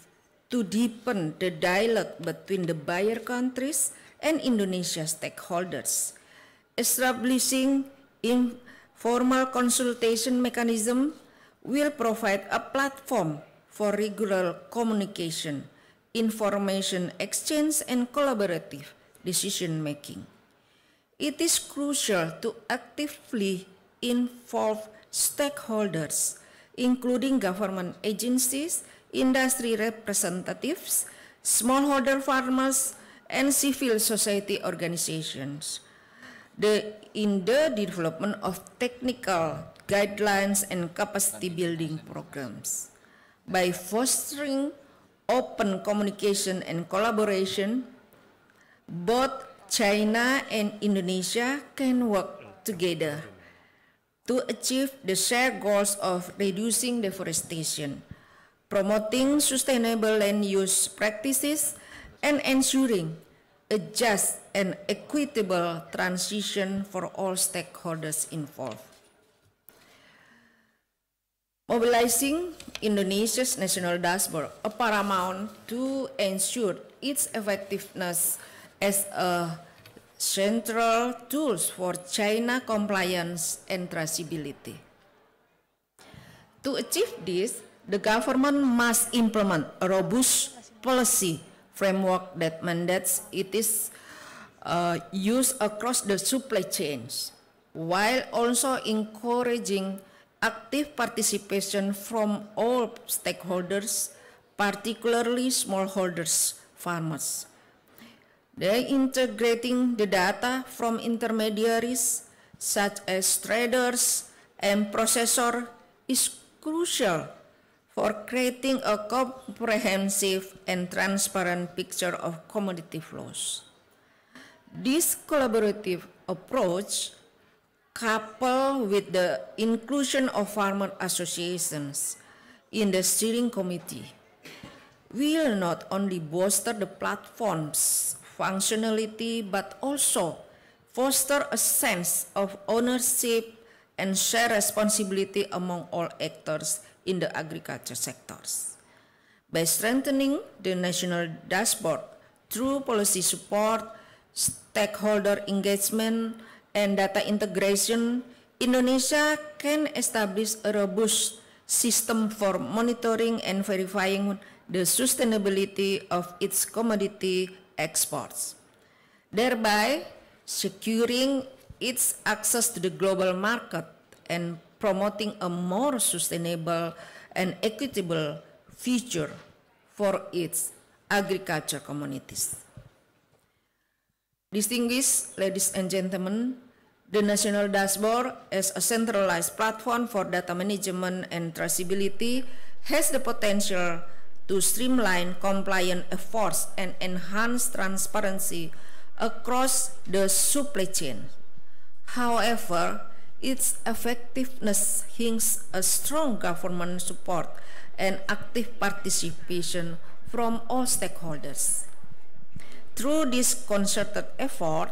to deepen the dialogue between the buyer countries and Indonesia stakeholders, establishing informal consultation mechanism will provide a platform for regular communication, information exchange, and collaborative decision-making. It is crucial to actively involve stakeholders, including government agencies, industry representatives, smallholder farmers, and civil society organizations in the development of technical guidelines and capacity building programs. By fostering open communication and collaboration, both China and Indonesia can work together to achieve the shared goals of reducing deforestation, promoting sustainable land use practices, and ensuring a just and equitable transition for all stakeholders involved. Mobilizing Indonesia's national dashboard is paramount to ensure its effectiveness as a central tool for China compliance and traceability. To achieve this, the government must implement a robust policy framework that mandates it is used across the supply chains, while also encouraging active participation from all stakeholders, particularly smallholders, farmers. They integrating the data from intermediaries such as traders and processors is crucial for creating a comprehensive and transparent picture of commodity flows. This collaborative approach, coupled with the inclusion of farmer associations in the steering committee, will not only bolster the platform's functionality but also foster a sense of ownership and shared responsibility among all actors in the agriculture sectors. By strengthening the national dashboard through policy support, stakeholder engagement, and data integration, Indonesia can establish a robust system for monitoring and verifying the sustainability of its commodity exports, thereby securing its access to the global market and promoting a more sustainable and equitable future for its agriculture communities. Distinguished ladies and gentlemen, the National Dashboard as a centralized platform for data management and traceability has the potential to streamline compliance efforts and enhance transparency across the supply chain. However, its effectiveness hinges on strong government support and active participation from all stakeholders. Through this concerted effort,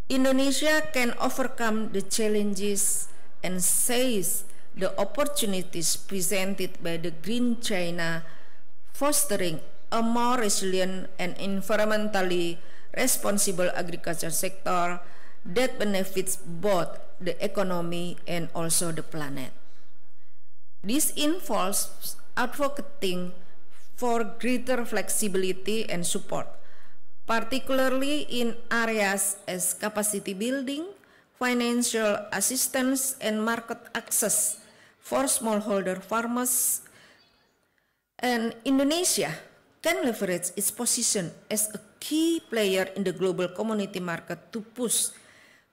Indonesia can overcome the challenges and seize the opportunities presented by the Green China, fostering a more resilient and environmentally responsible agriculture sector that benefits both the economy and also the planet. This involves advocating for greater flexibility and support, particularly in areas as capacity building, financial assistance, and market access for smallholder farmers. And Indonesia can leverage its position as a key player in the global commodity market to push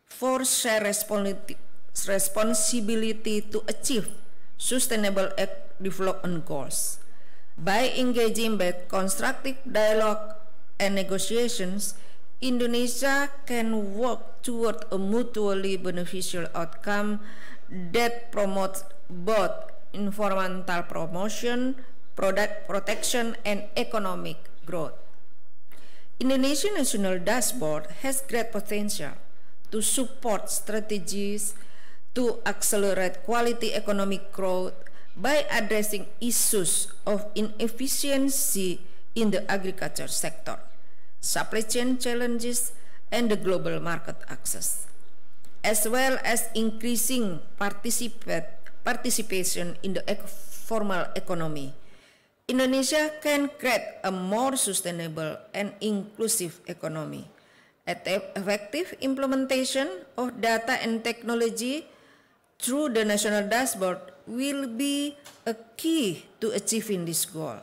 for shared responsibility to achieve sustainable development goals. By engaging in constructive dialogue and negotiations, Indonesia can work toward a mutually beneficial outcome that promotes both environmental promotion, product protection, and economic growth. Indonesian National Dashboard has great potential to support strategies to accelerate quality economic growth by addressing issues of inefficiency in the agriculture sector, supply chain challenges, and the global market access, as well as increasing participation in the formal economy. Indonesia can create a more sustainable and inclusive economy. Effective implementation of data and technology through the national dashboard will be a key to achieving this goal,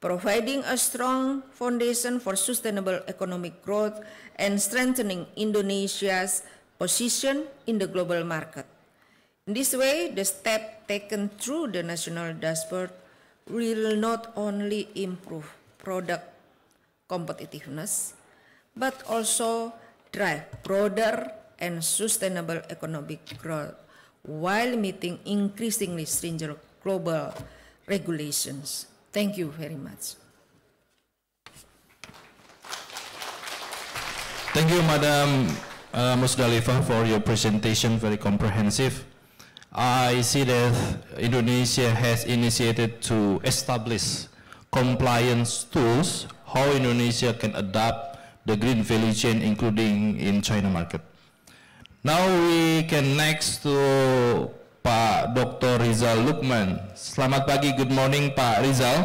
providing a strong foundation for sustainable economic growth and strengthening Indonesia's position in the global market. In this way, the steps taken through the national dashboard will not only improve product competitiveness, but also drive broader and sustainable economic growth while meeting increasingly stringent global regulations. Thank you very much. Thank you, Madam Musdalifah, for your presentation, very comprehensive. I see that Indonesia has initiated to establish compliance tools, how Indonesia can adapt the green value chain, including in China market. Now we can next to Pak Dr. Rizal Lukman. Selamat pagi, good morning Pak Rizal.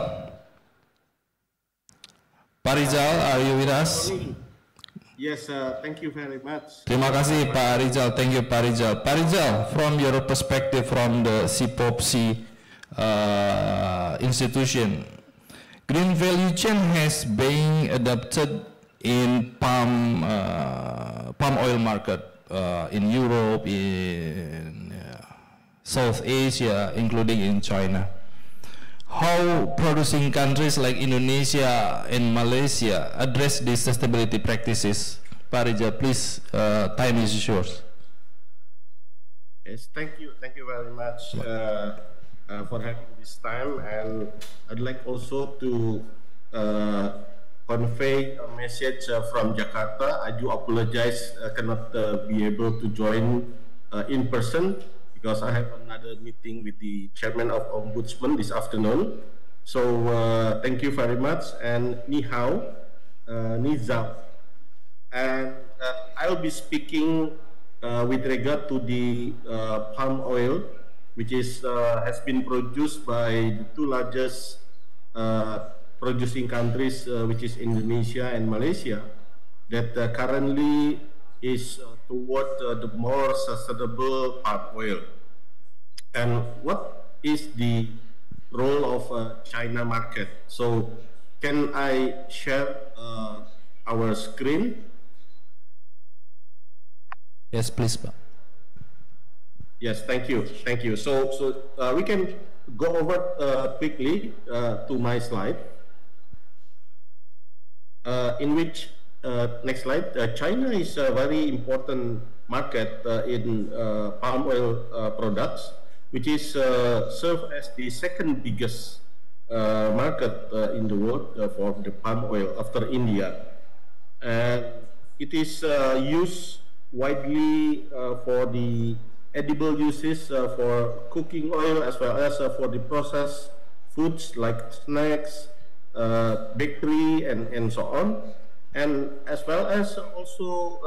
Pak Rizal, are you with us? Yes, thank you very much. Terima kasih Pak Rizal, thank you Pak Rizal. Pak Rizal, from your perspective from the CPOPC institution, green value chain has been adopted in palm oil market in Europe, in South Asia, including in China. How producing countries like Indonesia and Malaysia address these sustainability practices? Pak Rizal, please, time is yours. Yes, thank you very much for having this time, and I'd like also to convey a message from Jakarta. I do apologize I cannot be able to join in person because I have another meeting with the chairman of Ombudsman this afternoon. So thank you very much, and ni hao, ni zao. And I'll be speaking with regard to the palm oil, which is has been produced by the two largest producing countries, which is Indonesia and Malaysia, that currently is toward the more sustainable palm oil. And what is the role of China market? So can I share our screen? Yes, please, Pak. Yes, thank you. So we can go over quickly to my slide, in which next slide. China is a very important market in palm oil products, which is served as the second biggest market in the world for the palm oil after India. And it is used widely for the edible uses, for cooking oil, as well as for the processed foods like snacks, bakery, and so on, and as well as also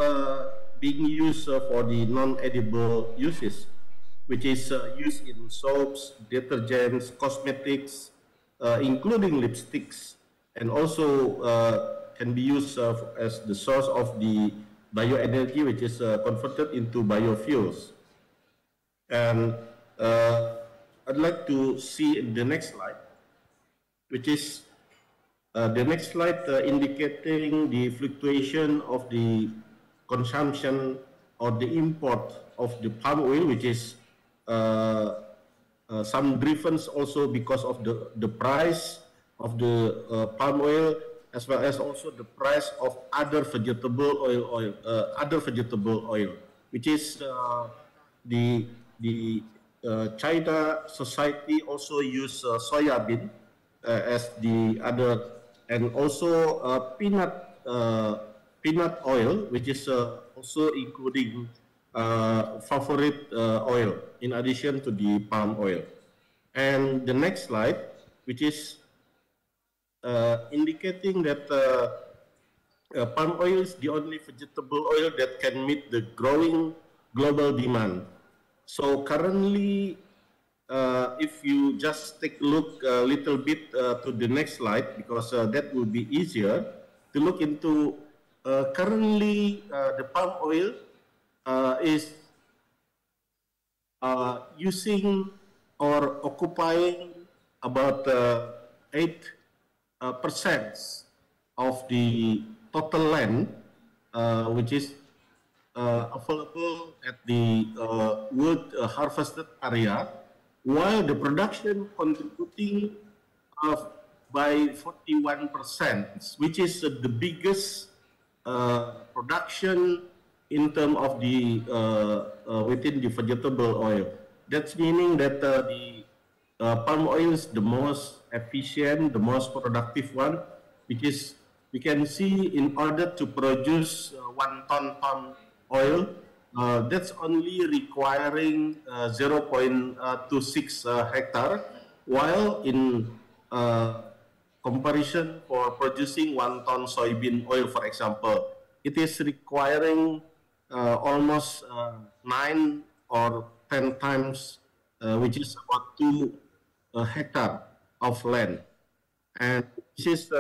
being used for the non-edible uses, which is used in soaps, detergents, cosmetics, including lipsticks, and also can be used as the source of the bioenergy, which is converted into biofuels. And I'd like to see the next slide, which is the next slide indicating the fluctuation of the consumption or the import of the palm oil, which is some driven also because of the price of the palm oil, as well as also the price of other vegetable oil, which is the China society also use soya bean as the other, and also peanut oil, which is also including favorite oil in addition to the palm oil. And the next slide, which is indicating that palm oil is the only vegetable oil that can meet the growing global demand. So currently, if you just take a look a little bit to the next slide, because that will be easier to look into. Currently, the palm oil is using or occupying about 8% of the total land, which is available at the wood harvested area, while the production contributing by 41%, which is the biggest production in terms of the within the vegetable oil. That's meaning that the palm oil is the most efficient, the most productive one, because we can see in order to produce 1 ton palm oil, that's only requiring 0.26 hectare, while in comparison for producing 1 ton soybean oil, for example, it is requiring almost 9 or 10 times, which is about 2 hectare of land. And this is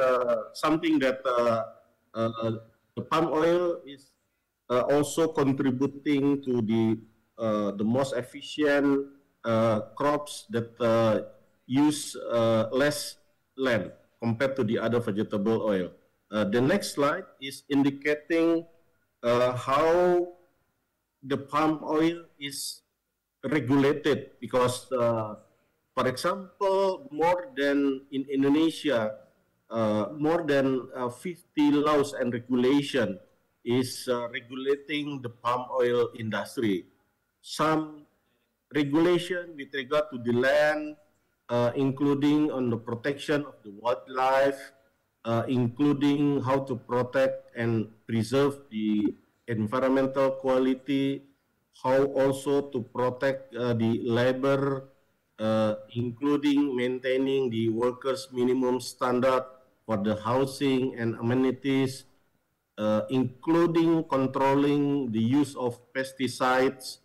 something that the palm oil is also contributing to the most efficient crops that use less land compared to the other vegetable oil. The next slide is indicating how the palm oil is regulated, because for example, more than in Indonesia, more than 50 laws and regulation is regulating the palm oil industry. Some regulation with regard to the land, including on the protection of the wildlife, including how to protect and preserve the environmental quality, how also to protect the labor, including maintaining the workers' minimum standard for the housing and amenities, including controlling the use of pesticides,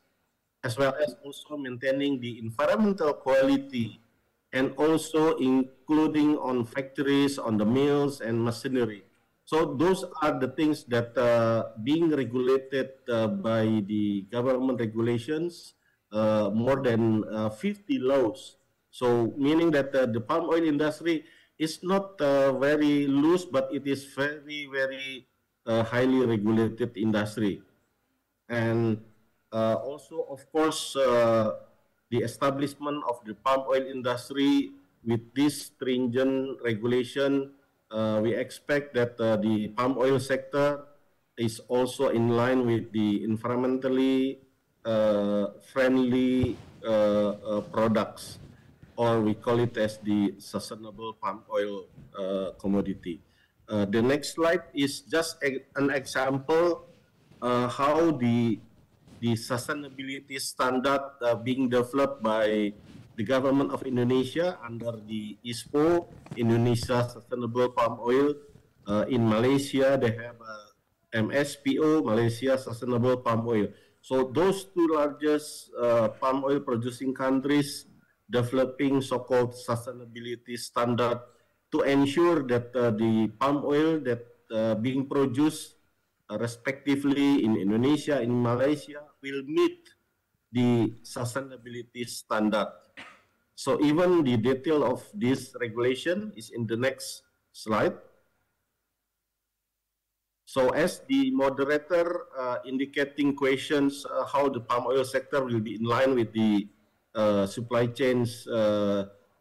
as well as also maintaining the environmental quality, and also including on factories, on the mills and machinery. So those are the things that being regulated by the government regulations, more than 50 laws. So meaning that the palm oil industry is not very loose, but it is very, very highly regulated industry. And also, of course, the establishment of the palm oil industry with this stringent regulation, we expect that the palm oil sector is also in line with the environmentally friendly products, or we call it as the sustainable palm oil commodity. The next slide is just an example how the sustainability standard being developed by the government of Indonesia under the ISPO, Indonesia Sustainable Palm Oil. In Malaysia, they have MSPO, Malaysia Sustainable Palm Oil. So those two largest palm oil producing countries developing so-called sustainability standard to ensure that the palm oil that being produced respectively in Indonesia, in Malaysia, will meet the sustainability standard. So even the detail of this regulation is in the next slide. So as the moderator indicating questions how the palm oil sector will be in line with the supply chains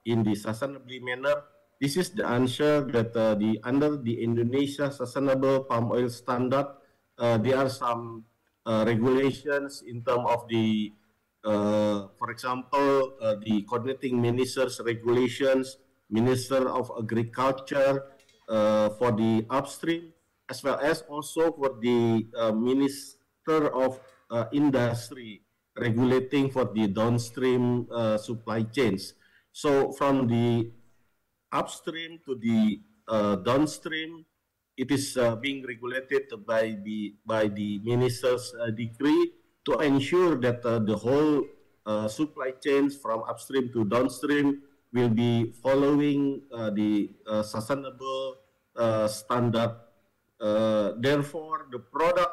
in the sustainable manner, this is the answer that under the Indonesia Sustainable Palm Oil Standard, there are some regulations in terms of the, for example, the coordinating ministers regulations, Minister of Agriculture for the upstream, as well as also for the Minister of industry regulating for the downstream supply chains. So from the upstream to the downstream, it is being regulated by the minister's decree to ensure that the whole supply chains from upstream to downstream will be following the sustainable standard. Therefore, the product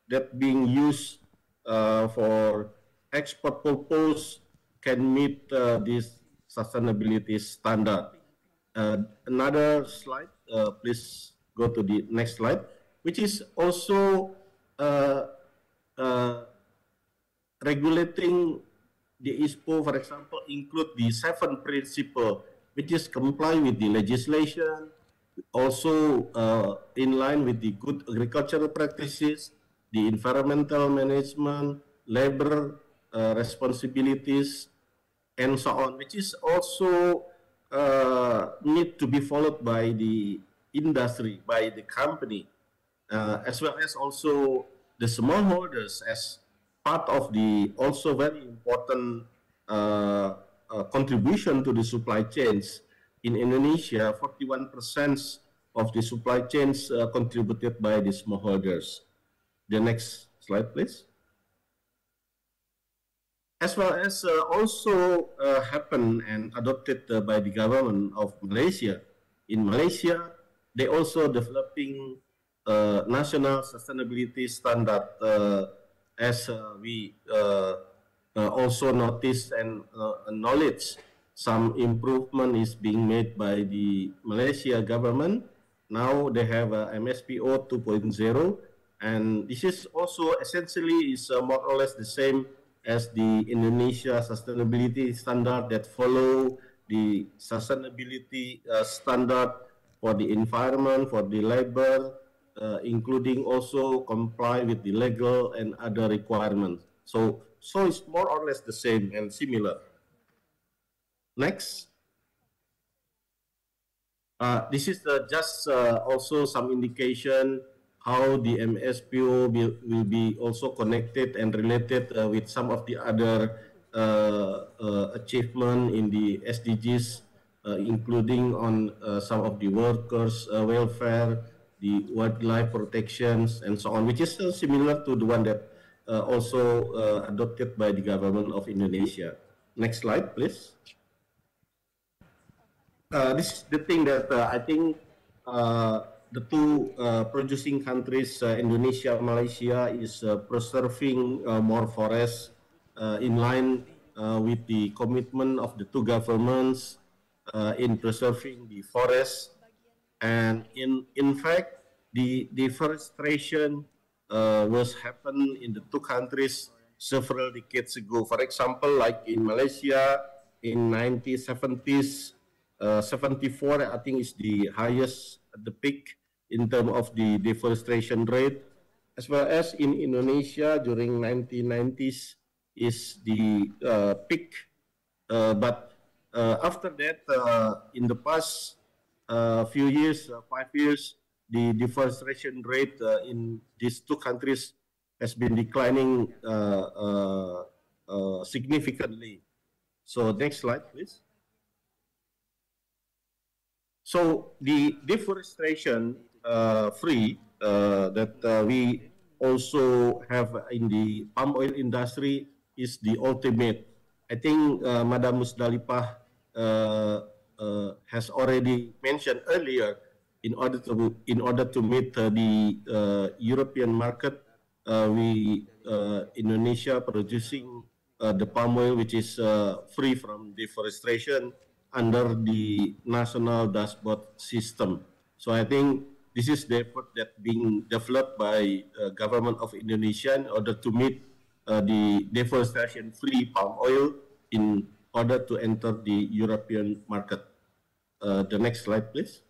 that being used for export purpose can meet this sustainability standard. Another slide, please go to the next slide, which is also regulating the ISPO, for example, include the 7 principles, which is comply with the legislation, also in line with the good agricultural practices, the environmental management, labor responsibilities, and so on, which is also need to be followed by the industry, by the company, as well as also the smallholders as part of the also very important contribution to the supply chains. In Indonesia, 41% of the supply chains contributed by the smallholders. The next slide, please. As well as also happened and adopted by the government of Malaysia. In Malaysia, they also developing national sustainability standard, as we also noticed and acknowledge some improvement is being made by the Malaysia government. Now they have a MSPO 2.0, and this is also essentially is more or less the same as the Indonesia sustainability standard that follow the sustainability standard for the environment, for the labor, including also comply with the legal and other requirements. So it's more or less the same and similar. Next. This is just also some indication how the MSPO will be also connected and related with some of the other achievement in the SDGs, including on some of the workers' welfare, the wildlife protections, and so on, which is similar to the one that also adopted by the government of Indonesia. Next slide, please. This is the thing that I think the two producing countries, Indonesia and Malaysia, is preserving more forests in line with the commitment of the two governments in preserving the forests. And in fact, the deforestation was happened in the two countries several decades ago. For example, like in Malaysia in 1970s, 74, I think is the highest at the peak in terms of the deforestation rate, as well as in Indonesia during 1990s is the peak. But after that, in the past few years, 5 years, the deforestation rate in these two countries has been declining significantly. So next slide, please. So the deforestation free that we also have in the palm oil industry is the ultimate. I think Madam Musdalifah has already mentioned earlier, in order to meet the European market, Indonesia producing the palm oil which is free from deforestation under the national dashboard system. So I think this is the effort that being developed by government of Indonesia in order to meet the deforestation-free palm oil in order to enter the European market. The next slide, please.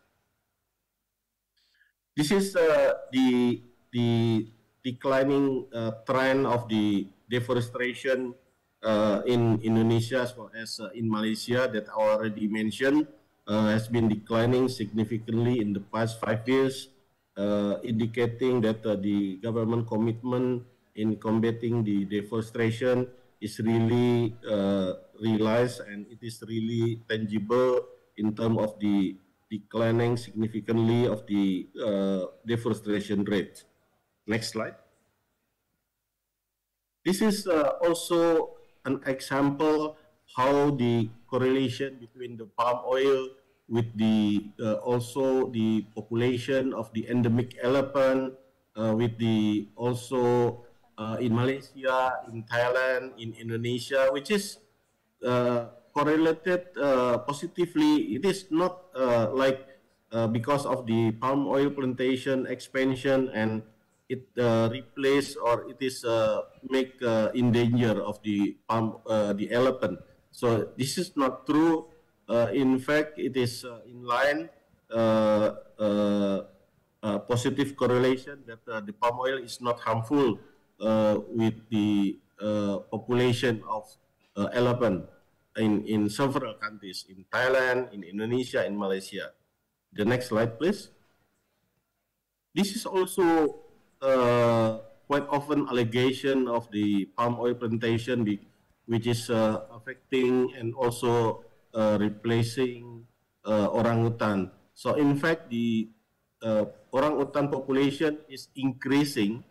This is the declining trend of the deforestation in Indonesia as well as in Malaysia that I already mentioned, has been declining significantly in the past 5 years, indicating that the government commitment in combating the deforestation is really realized, and it is really tangible in terms of the declining significantly of the deforestation rate. Next slide. This is also an example how the correlation between the palm oil with the also the population of the endemic elephant, with the also in Malaysia, in Thailand, in Indonesia, which is correlated positively. It is not like because of the palm oil plantation expansion and it replace or it is make in danger of the the elephant. So this is not true. In fact, it is in line positive correlation that the palm oil is not harmful with the population of elephant in several countries, in Thailand, in Indonesia, in Malaysia. The next slide, please. This is also quite often allegation of the palm oil plantation, which is affecting and also replacing orangutan. So in fact, the orangutan population is increasing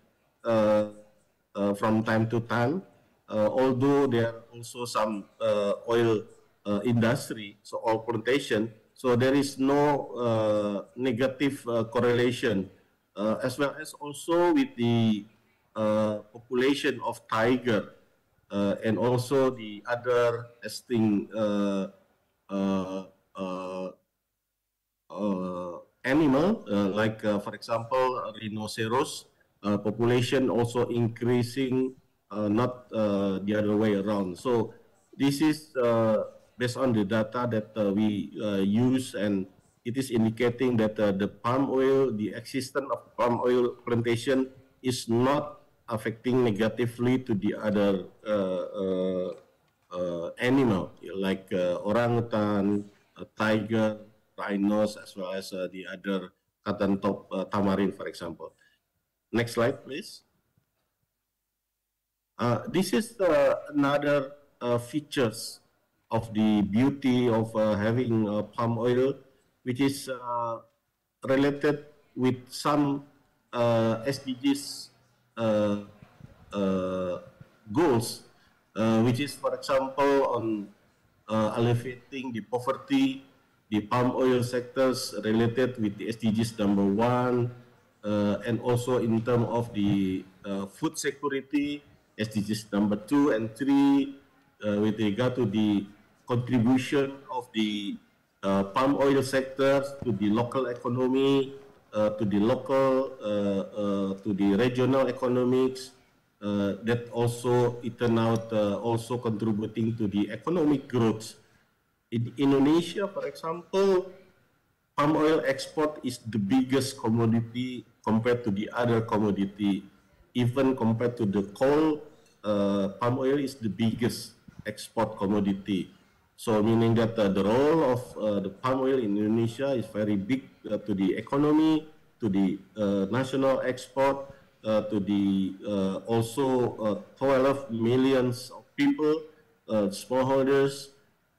from time to time, although there are also some oil industry, so oil plantation. So there is no negative correlation, as well as also with the population of tiger and also the other extinct animal, like for example, rhinoceros population also increasing, not the other way around. So this is based on the data that we use, and it is indicating that the palm oil, the existence of palm oil plantation is not affecting negatively to the other animal like orangutan, tiger, rhinos, as well as the other cotton top tamarin, for example. Next slide, please. This is another features of the beauty of having palm oil, which is related with some SDGs goals, which is, for example, on alleviating the poverty, the palm oil sectors related with the SDGs number 1, and also in terms of the food security, SDGs number 2 and 3, with regard to the contribution of the palm oil sectors to the local economy, to the local, to the regional economics, that also it turned out also contributing to the economic growth. In Indonesia, for example, palm oil export is the biggest commodity compared to the other commodity. Even compared to the coal, palm oil is the biggest export commodity. So meaning that the role of the palm oil in Indonesia is very big to the economy, to the national export, to the also 12 millions of people, smallholders,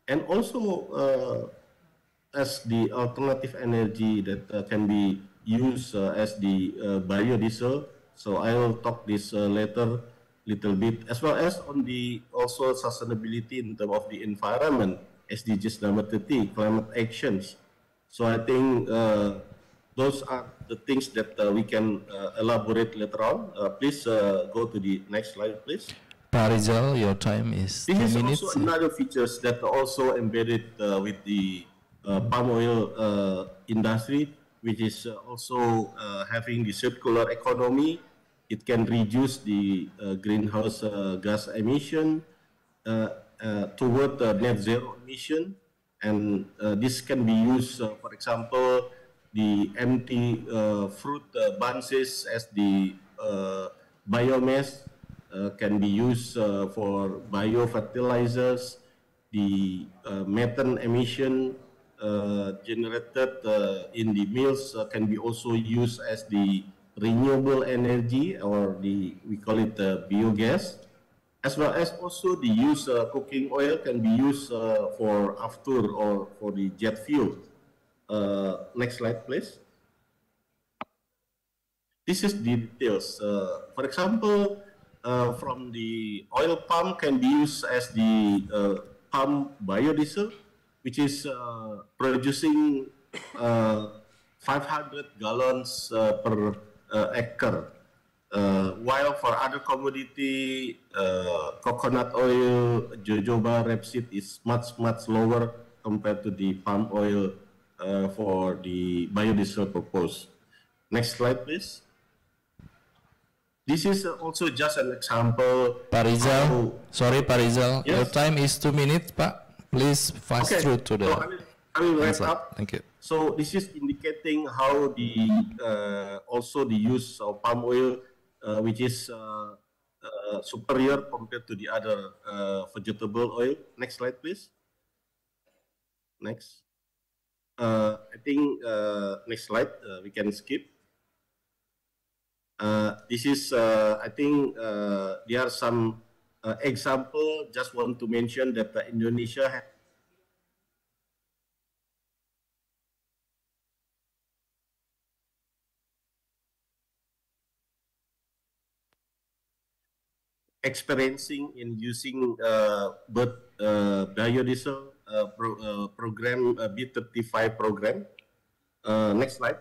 and also as the alternative energy that can be used as the biodiesel. So I will talk this later little bit, as well as on the also sustainability in terms of the environment, SDGs number 30, climate actions. So I think those are the things that we can elaborate later on. Please go to the next slide, please. Pak Rizal, your time is 2 minutes. This is also another features that are also embedded with the palm oil industry, which is also having the circular economy. It can reduce the greenhouse gas emission toward net zero emission, and this can be used, for example, the empty fruit bunches as the biomass can be used for biofertilizers. The methane emission generated in the mills can be also used as the renewable energy, or we call it biogas, as well as also the use cooking oil can be used for after or for the jet fuel. Next slide, please. This is the details. For example, from the oil palm can be used as the palm biodiesel, which is producing 500 gallons per acre. While for other commodity, coconut oil, jojoba, rapeseed is much lower compared to the palm oil for the biodiesel purpose. Next slide, please. This is also just an example. Pak Rizal, sorry Pak Rizal, yes? your time is 2 minutes, Pak. Please fast through to the. So I will wrap answer. up. Thank you. So this is indicating how the also the use of palm oil, which is superior compared to the other vegetable oil. Next slide, please. Next. I think next slide we can skip. This is I think there are some example. Just want to mention that Indonesia has experiencing in using biodiesel program, B35 program. Next slide.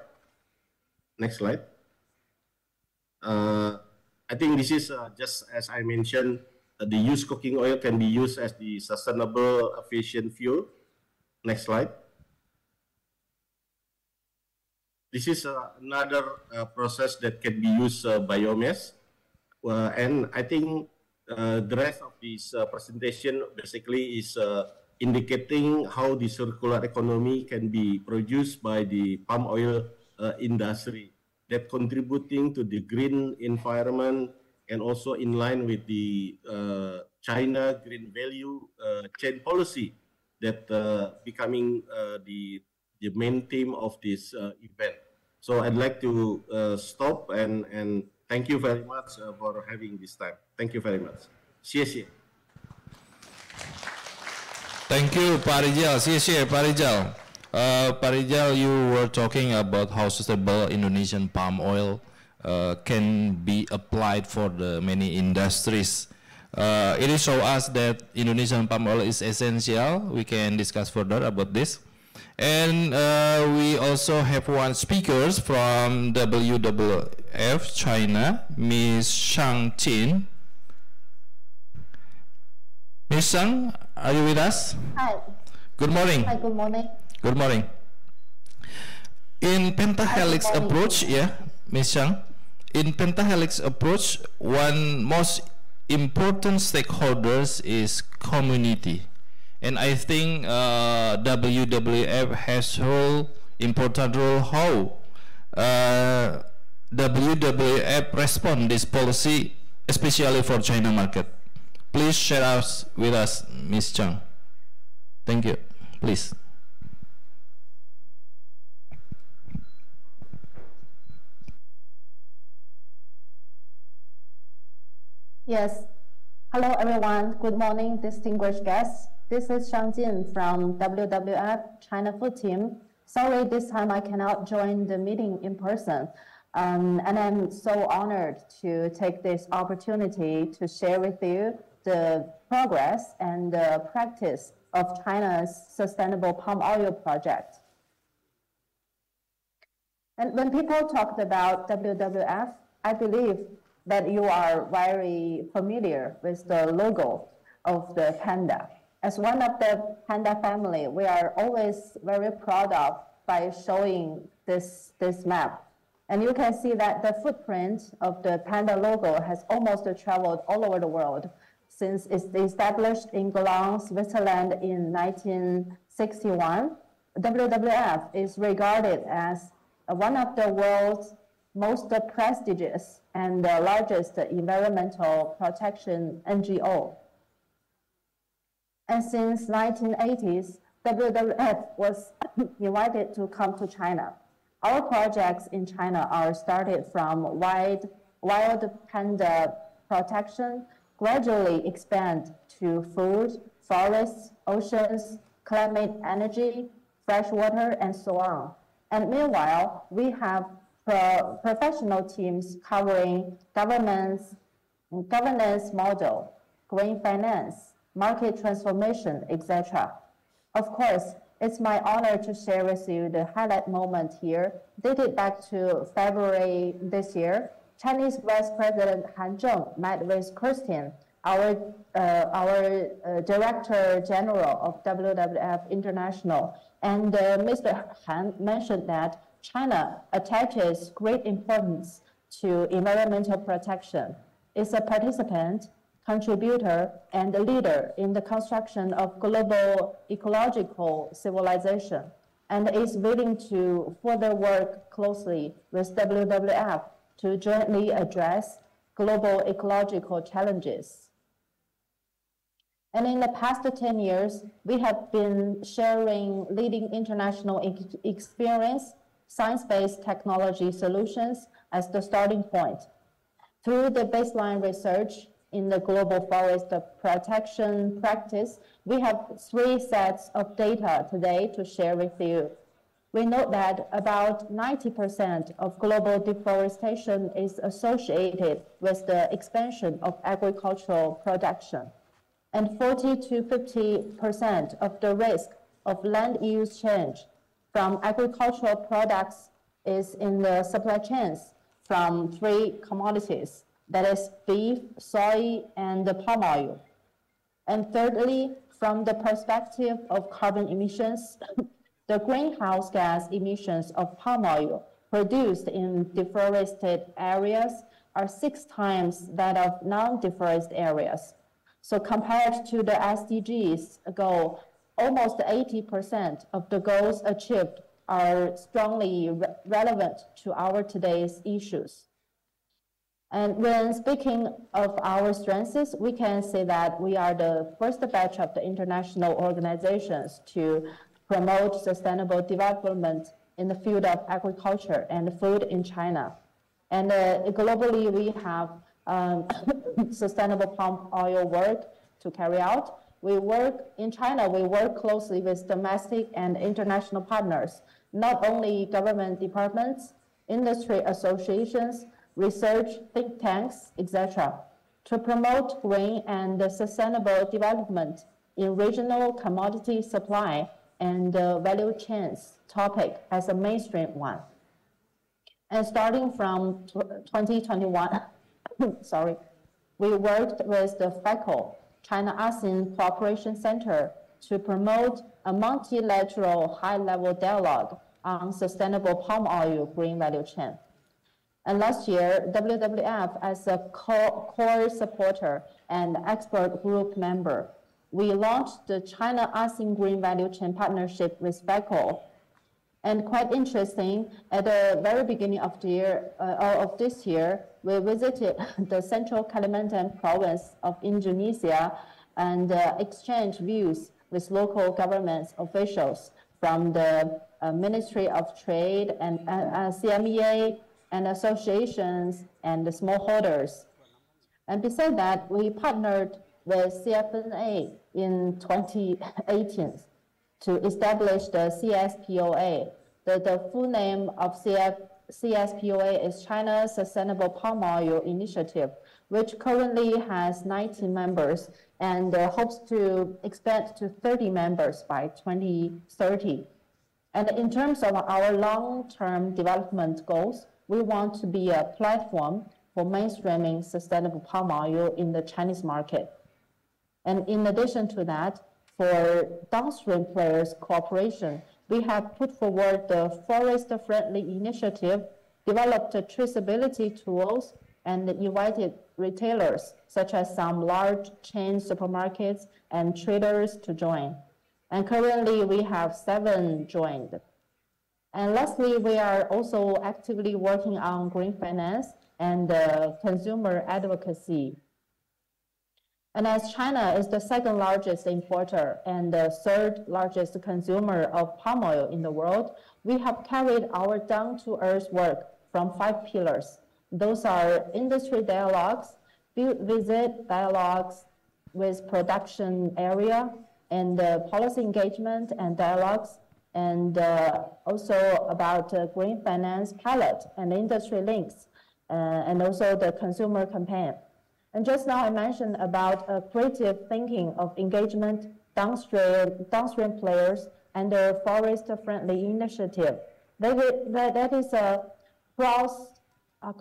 Next slide. I think this is just as I mentioned, the used cooking oil can be used as the sustainable aviation fuel. Next slide. This is another process that can be used biomass. And I think the rest of this presentation basically is indicating how the circular economy can be produced by the palm oil industry, that contributing to the green environment and also in line with the China green value chain policy that becoming the main theme of this event. So I'd like to stop and thank you very much for having this time. Thank you very much. 谢谢. Thank you, Pak Rizal. 谢谢 Pak Rizal. Pak Rizal, you were talking about how sustainable Indonesian palm oil can be applied for the many industries. It is show us that Indonesian palm oil is essential. We can discuss further about this. And we also have one speaker from WWF China, Ms. Shang Qin. Ms. Shang, are you with us? Hi. Good morning. Hi, good morning. Good morning. In pentahelix approach, yeah, Ms. Shang, in pentahelix approach, one most important stakeholders is community. And I think WWF has important role how WWF respond this policy, especially for China market. Please share with us, Ms. Chang. Thank you. Please. Yes. Hello, everyone. Good morning, distinguished guests. This is Shang Jin from WWF China Food Team. Sorry, this time I cannot join the meeting in person. And I'm so honored to take this opportunity to share with you the progress and the practice of China's sustainable palm oil project. And when people talked about WWF, I believe that you are very familiar with the logo of the panda. As one of the panda family, we are always very proud of by showing this map. And you can see that the footprint of the panda logo has almost traveled all over the world since it's established in Goulang, Switzerland in 1961. WWF is regarded as one of the world's most prestigious and the largest environmental protection NGO. And since 1980s, WWF was invited to come to China. Our projects in China are started from wild panda protection, gradually expand to food, forests, oceans, climate energy, fresh water, and so on. And meanwhile, we have professional teams covering governance model, green finance, market transformation, etc. Of course, it's my honor to share with you the highlight moment here. Dated back to February this year, Chinese Vice President Han Zheng met with Kirsten, our Director General of WWF International, and Mr. Han mentioned that China attaches great importance to environmental protection. It's a participant, contributor, and a leader in the construction of global ecological civilization, and is willing to further work closely with WWF to jointly address global ecological challenges. And in the past 10 years, we have been sharing leading international experience, science-based technology solutions as the starting point. Through the baseline research in the global forest protection practice, we have 3 sets of data today to share with you. We know that about 90% of global deforestation is associated with the expansion of agricultural production, and 40 to 50% of the risk of land use change from agricultural products is in the supply chains from 3 commodities, that is beef, soy, and palm oil. And thirdly, from the perspective of carbon emissions, the greenhouse gas emissions of palm oil produced in deforested areas are 6 times that of non-deforested areas. So compared to the SDGs goal, almost 80% of the goals achieved are strongly relevant to our today's issues. And when speaking of our strengths, we can say that we are the first batch of the international organizations to promote sustainable development in the field of agriculture and food in China. And globally, we have sustainable palm oil work to carry out. In China, we work closely with domestic and international partners, not only government departments, industry associations, research think tanks, etc., to promote green and sustainable development in regional commodity supply and value chains topic as a mainstream one. And starting from 2021, we worked with the FACO, China ASEAN Cooperation Center, to promote a multilateral high-level dialogue on sustainable palm oil green value chain. And last year, WWF, as a core supporter and expert group member, we launched the China ASEAN Green Value Chain Partnership with FACO. And quite interesting, at the very beginning of this year, we visited the Central Kalimantan province of Indonesia and exchanged views with local government officials from the Ministry of Trade and CMEA and associations and the smallholders. And besides that, we partnered with CFNA in 2018 to establish the CSPOA. The full name of CSPOA is China Sustainable Palm Oil Initiative, which currently has 19 members and hopes to expand to 30 members by 2030. And in terms of our long-term development goals, we want to be a platform for mainstreaming sustainable palm oil in the Chinese market. And in addition to that, for downstream players' cooperation, we have put forward the forest-friendly initiative, developed traceability tools, and invited retailers, such as some large chain supermarkets and traders, to join. And currently, we have 7 joined. And lastly, we are also actively working on green finance and consumer advocacy. And as China is the second largest importer and the third largest consumer of palm oil in the world, we have carried our down-to-earth work from 5 pillars. Those are industry dialogues, field visit dialogues with production area, and policy engagement and dialogues, and also about green finance pilot and industry links, and also the consumer campaign. And just now I mentioned about creative thinking of engagement downstream players and the forest-friendly initiative. That is a cross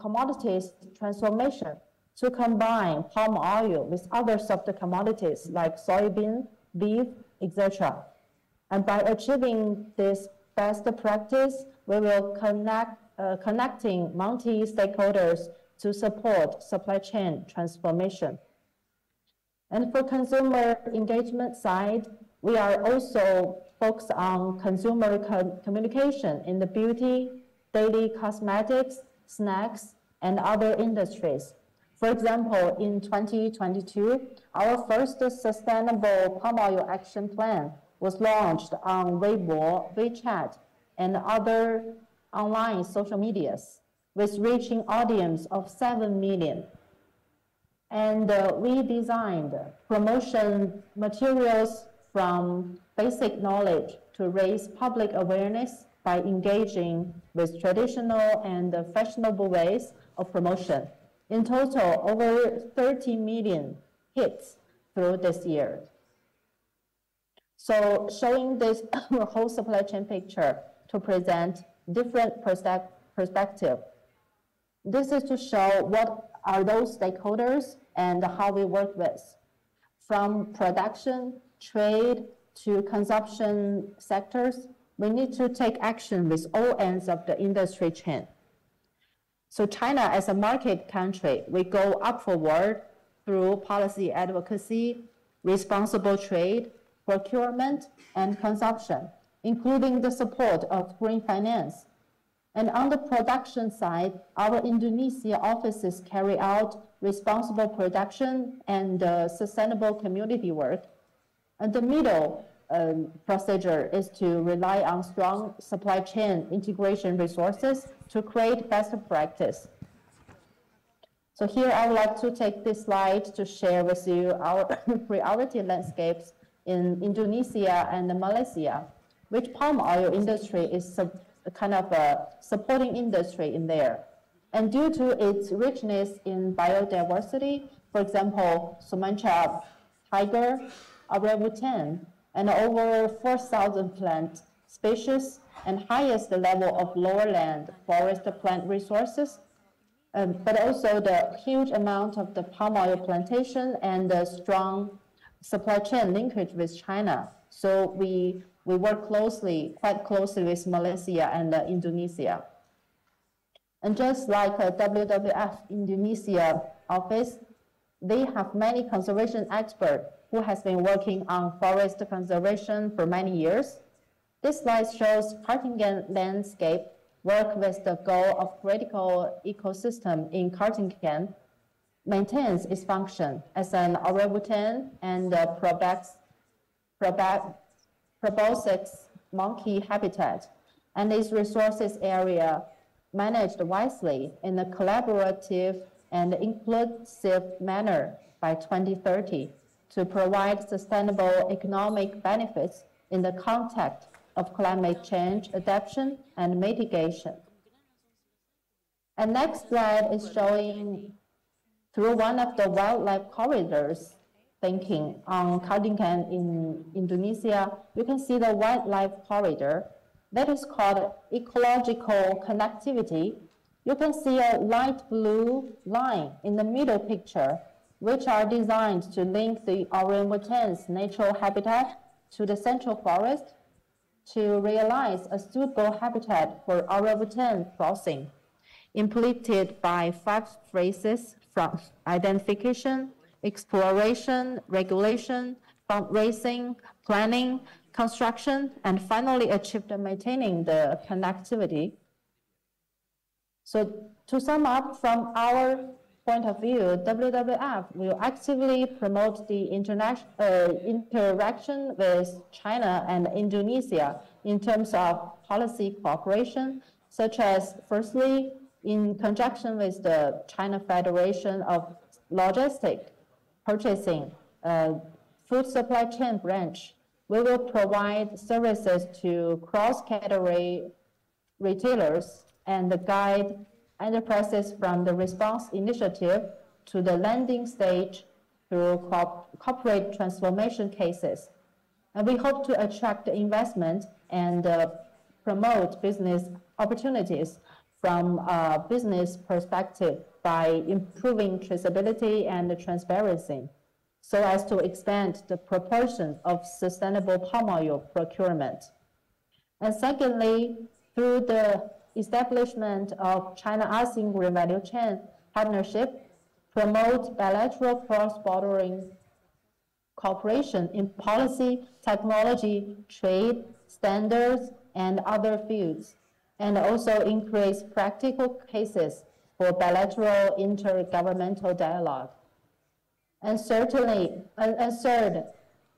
commodities transformation to combine palm oil with other soft commodities like soybean, beef, etc. And by achieving this best practice, we will connecting multi-stakeholders to support supply chain transformation. And for consumer engagement side, we are also focused on consumer communication in the beauty, daily cosmetics, snacks, and other industries. For example, in 2022, our first sustainable palm oil action plan was launched on Weibo, WeChat, and other online social medias, with reaching audience of 7 million. And we designed promotion materials from basic knowledge to raise public awareness by engaging with traditional and fashionable ways of promotion. In total, over 30 million hits through this year. So showing this whole supply chain picture to present different perspective. This is to show what are those stakeholders and how we work with. From production, trade, to consumption sectors, we need to take action with all ends of the industry chain. So China, as a market country, we go up forward through policy advocacy, responsible trade, procurement, and consumption, including the support of green finance. And on the production side, our Indonesia offices carry out responsible production and sustainable community work. And the middle procedure is to rely on strong supply chain integration resources to create best practice. So here I would like to take this slide to share with you our priority landscapes in Indonesia and Malaysia, which palm oil industry is kind of a supporting industry in there. And due to its richness in biodiversity, for example, Sumatra tiger, orangutan, and over 4,000 plant species, and highest level of lower-land forest plant resources, but also the huge amount of the palm oil plantation and the strong supply chain linkage with China. So we work quite closely with Malaysia and Indonesia. And just like WWF Indonesia office, they have many conservation experts who has been working on forest conservation for many years. This slide shows Kartingen landscape work with the goal of critical ecosystem in Kartingen maintains its function as an orangutan and proboscis monkey habitat, and its resources area managed wisely in a collaborative and inclusive manner by 2030 to provide sustainable economic benefits in the context of climate change adaptation and mitigation. And next slide is showing through one of the wildlife corridors thinking on Kartingen in Indonesia, you can see the wildlife corridor that is called ecological connectivity. You can see a light blue line in the middle picture, which are designed to link the orangutan's natural habitat to the central forest to realize a suitable habitat for orangutan crossing, implemented by 5 phases from identification, exploration, regulation, fundraising, planning, construction, and finally achieved maintaining the connectivity. So to sum up, from our point of view, WWF will actively promote the interaction with China and Indonesia in terms of policy cooperation, such as, firstly, in conjunction with the China Federation of Logistics Purchasing Food Supply Chain Branch, we will provide services to cross-category retailers and guide enterprises from the response initiative to the landing stage through corporate transformation cases. And we hope to attract investment and promote business opportunities from a business perspective by improving traceability and transparency, so as to expand the proportion of sustainable palm oil procurement. And secondly, through the establishment of China-ASEAN Green Value Chain Partnership, promote bilateral cross-border cooperation in policy, technology, trade, standards, and other fields, and also increase practical cases for bilateral intergovernmental dialogue. And third,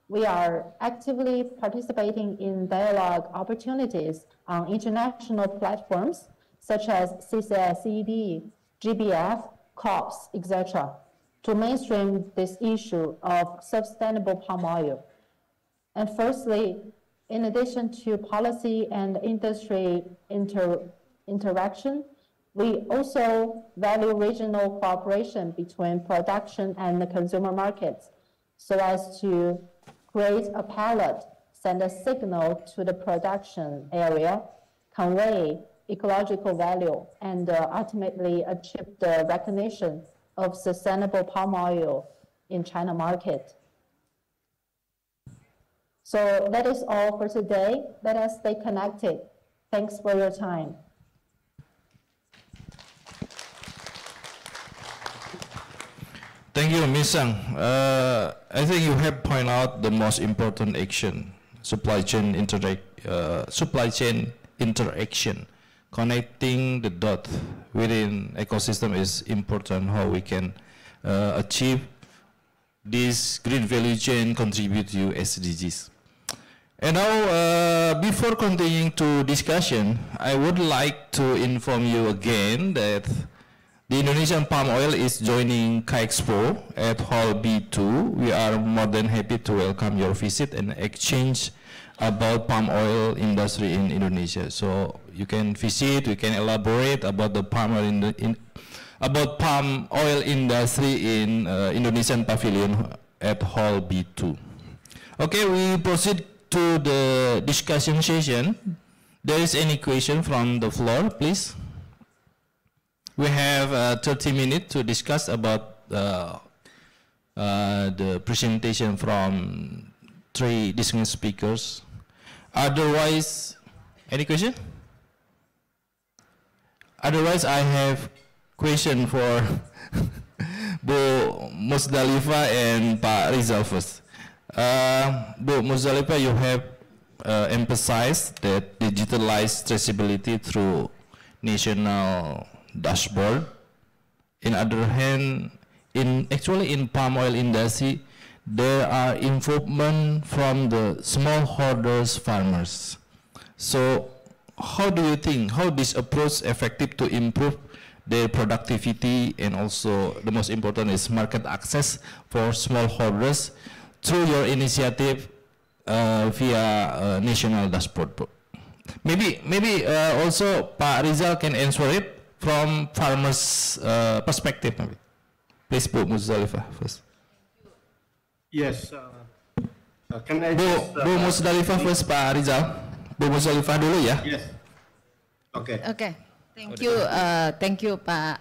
we are actively participating in dialogue opportunities on international platforms such as CCICD, GBF, COPS, etc., to mainstream this issue of sustainable palm oil. And firstly, in addition to policy and industry interaction, we also value regional cooperation between production and the consumer markets, so as to create a palette, send a signal to the production area, convey ecological value, and ultimately achieve the recognition of sustainable palm oil in China market. So that is all for today. Let us stay connected. Thanks for your time. Thank you, Ms. Sang. I think you have pointed out the most important action, supply chain interaction. Connecting the dots within ecosystem is important. How we can achieve this green value chain contribute to SDGs. And now, before continuing to discussion, I would like to inform you again that the Indonesian palm oil is joining KAEXPO at Hall B2. We are more than happy to welcome your visit and exchange about palm oil industry in Indonesia. So you can visit, we can elaborate about the palm oil industry in Indonesian pavilion at Hall B2. Okay, we proceed to the discussion session. There is any question from the floor, please? We have 30 minutes to discuss about the presentation from 3 distinguished speakers. Otherwise, any question? Otherwise, I have question for Bu Musdalifah and Pak Rizal first. Bu Musdalifah, you have emphasized that digitalized traceability through national dashboard. In other hand, in palm oil industry, there are involvement from the smallholders farmers. So how do you think, how this approach effective to improve their productivity, and also the most important is market access for smallholders through your initiative via national dashboard? Maybe also Pak Rizal can answer it from farmers' perspective. Please, Bu Musdalifah first. Yes. Can I Bu Musdalifah first, Pak Rizal. Bu Musdalifah dulu ya. Yes. Okay. Okay. Thank you, Pak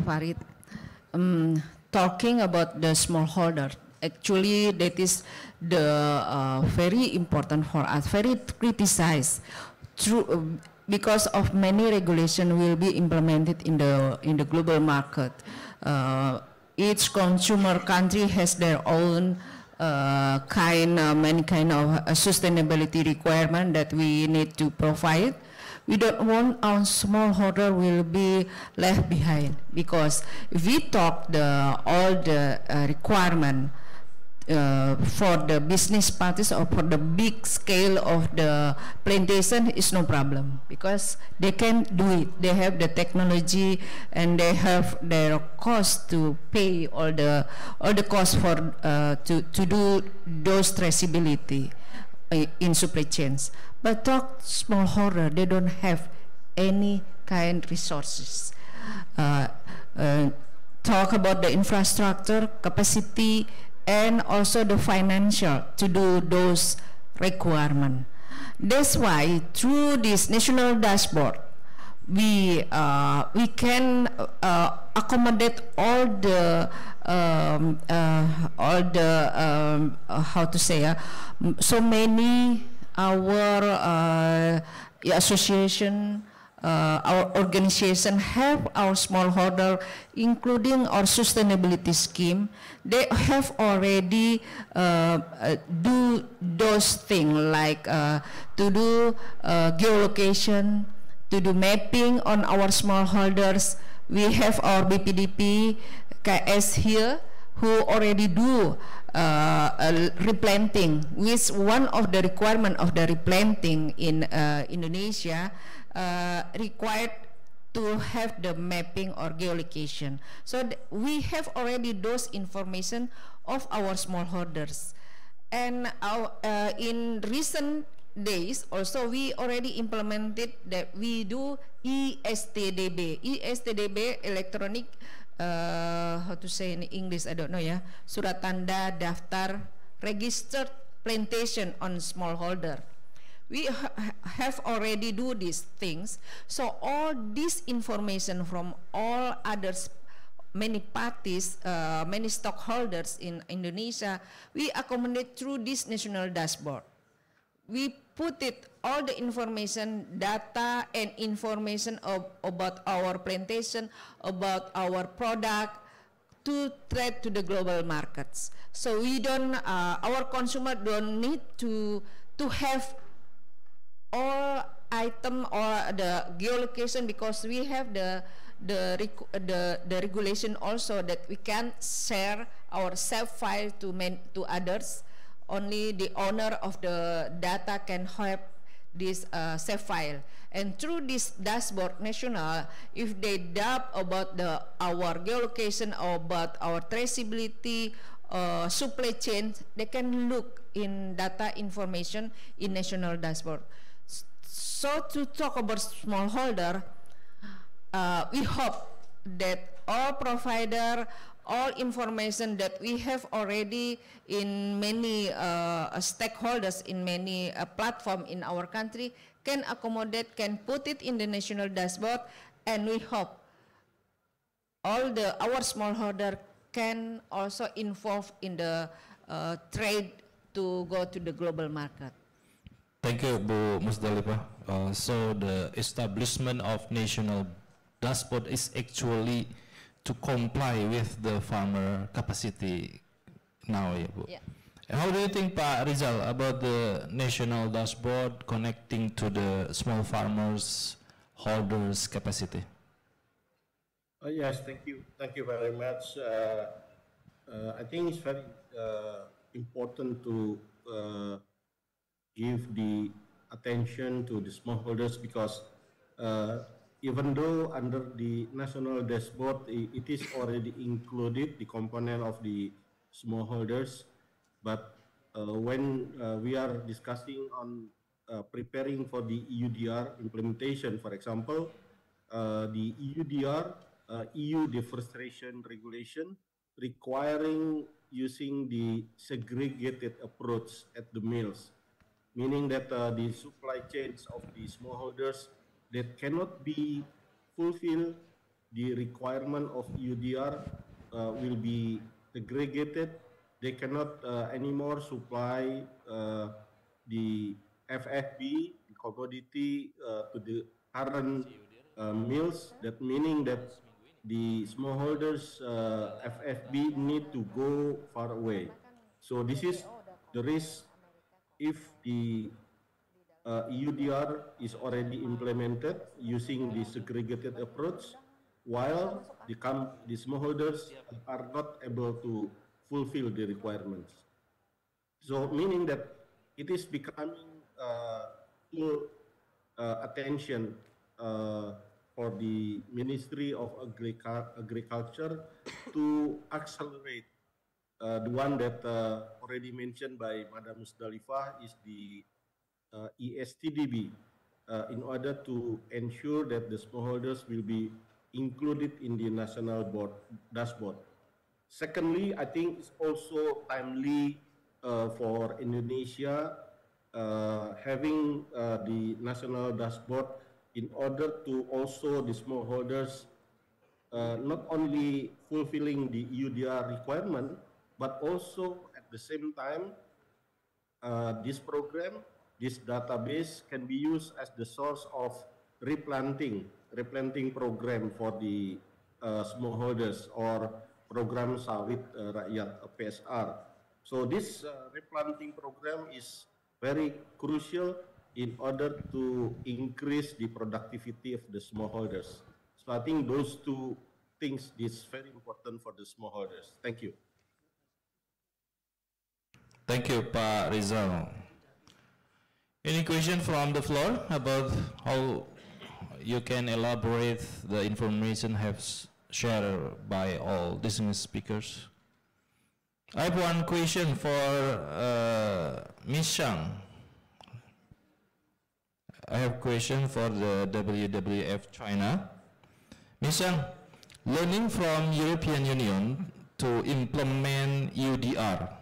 Farid. Talking about the smallholder, actually that is the very important for us, very criticized. Through because of many regulation will be implemented in the global market. Each consumer country has their own many kind of sustainability requirement that we need to provide. We don't want our smallholder will be left behind, because if we talk all the requirement for the business parties or for the big scale of the plantation is no problem, because they can do it. They have the technology and they have their cost to pay all the cost for to do those traceability in supply chains. But talk smallholder, they don't have any kind resources. Talk about the infrastructure, capacity, and also the financial to do those requirements. That's why through this national dashboard, we can accommodate all the how to say so many our association. Our organization have our smallholder, including our sustainability scheme. They have already do those things like to do geolocation, to do mapping on our smallholders. We have our BPDP KS here who already do replanting, which one of the requirement of the replanting in Indonesia required to have the mapping or geolocation. So we have already those information of our smallholders, and in recent days also we already implemented that we do ESTDB, electronic how to say in English, I don't know ya, surat tanda daftar registered plantation on smallholder. We have already do these things, so all this information from all others, many parties, many stockholders in Indonesia, we accommodate through this national dashboard. We put it all the information, data and information about our plantation, about our product, to trade to the global markets. So we don't, our consumer don't need to have all item or the geolocation, because we have the regulation also that we can share our save file to others. Only the owner of the data can have this save file. And through this dashboard national, if they doubt about our geolocation or about our traceability supply chain, they can look in data information in national dashboard. So to talk about smallholder, we hope that all provider, all information that we have already in many stakeholders in many platform in our country can accommodate, can put it in the national dashboard, and we hope all our smallholder can also involve in the trade to go to the global market. Thank you, Bu Musdalifah. So the establishment of national dashboard is actually to comply with the farmer capacity now, ya Bu. Yeah. How do you think, Pak Rizal, about the national dashboard connecting to the small farmers holders capacity? Yes, thank you very much. I think it's very important to give the attention to the smallholders, because even though under the national dashboard it is already included the component of the smallholders, but when we are discussing on preparing for the EUDR implementation, for example, the EUDR, EU Deforestation Regulation, requiring using the segregated approach at the mills, meaning that the supply chains of the smallholders that cannot be fulfill the requirement of EUDR will be segregated. They cannot anymore supply the FFB, the commodity, to the current mills. That meaning that the smallholders FFB need to go far away. So this is the risk if the EUDR is already implemented using the segregated approach, while the smallholders are not able to fulfill the requirements. So meaning that it is becoming full attention for the Ministry of Agriculture to accelerate the one that already mentioned by Madam Musdalifah is the ESTDB in order to ensure that the smallholders will be included in the national dashboard. Secondly, I think it's also timely for Indonesia having the national dashboard in order to also the smallholders not only fulfilling the EUDR requirement, but also at the same time, this program, this database can be used as the source of replanting program for the smallholders or program sawit rakyat PSR. So this replanting program is very crucial in order to increase the productivity of the smallholders. So I think those two things is very important for the smallholders. Thank you. Thank you, Pak Rizal. Any question from the floor about how you can elaborate the information have shared by all distinguished speakers? I have one question for Ms. Shang. I have a question for the WWF China. Ms. Shang, learning from European Union to implement EUDR.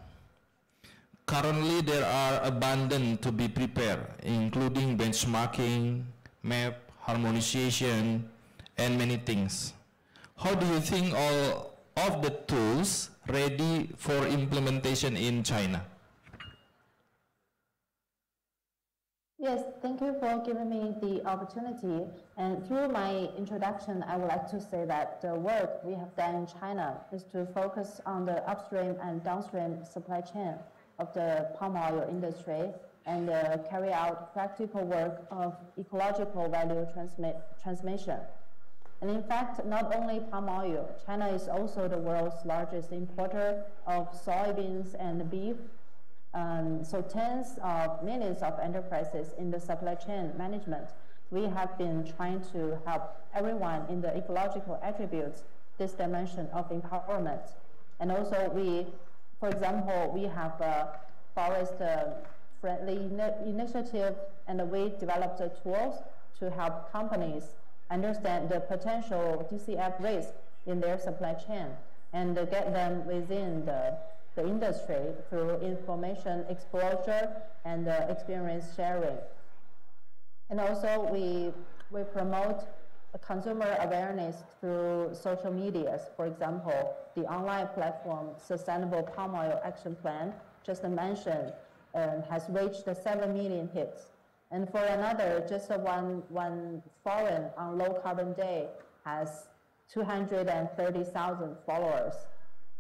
Currently, there are abundant to be prepared, including benchmarking, map, harmonization, and many things. How do you think all of the tools ready for implementation in China? Yes, thank you for giving me the opportunity. And through my introduction, I would like to say that the work we have done in China is to focus on the upstream and downstream supply chain of the palm oil industry and carry out practical work of ecological value transmission. And in fact, not only palm oil, China is also the world's largest importer of soybeans and beef. So tens of millions of enterprises in the supply chain management, we have been trying to help everyone in the ecological attributes, this dimension of empowerment. And also for example, we have a forest-friendly initiative, and we developed tools to help companies understand the potential DCF risk in their supply chain and get them within the industry through information exposure and experience sharing. And also we promote consumer awareness through social medias. For example, the online platform Sustainable Palm Oil Action Plan, just mentioned, has reached 7 million hits. And for another, just one forum on Low Carbon Day has 230,000 followers.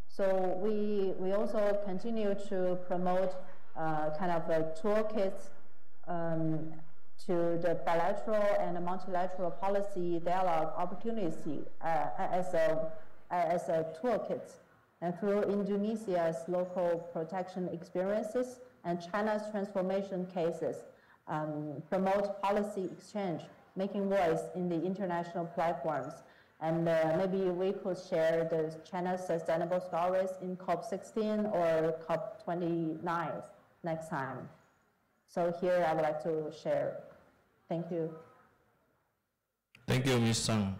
So we also continue to promote kind of toolkits to the bilateral and multilateral policy dialogue opportunity as a toolkit. And through Indonesia's local protection experiences and China's transformation cases, promote policy exchange, making voice in the international platforms. And maybe we could share the China's sustainable stories in COP16 or COP29 next time. So here I would like to share. Thank you. Thank you, Ms. Sang.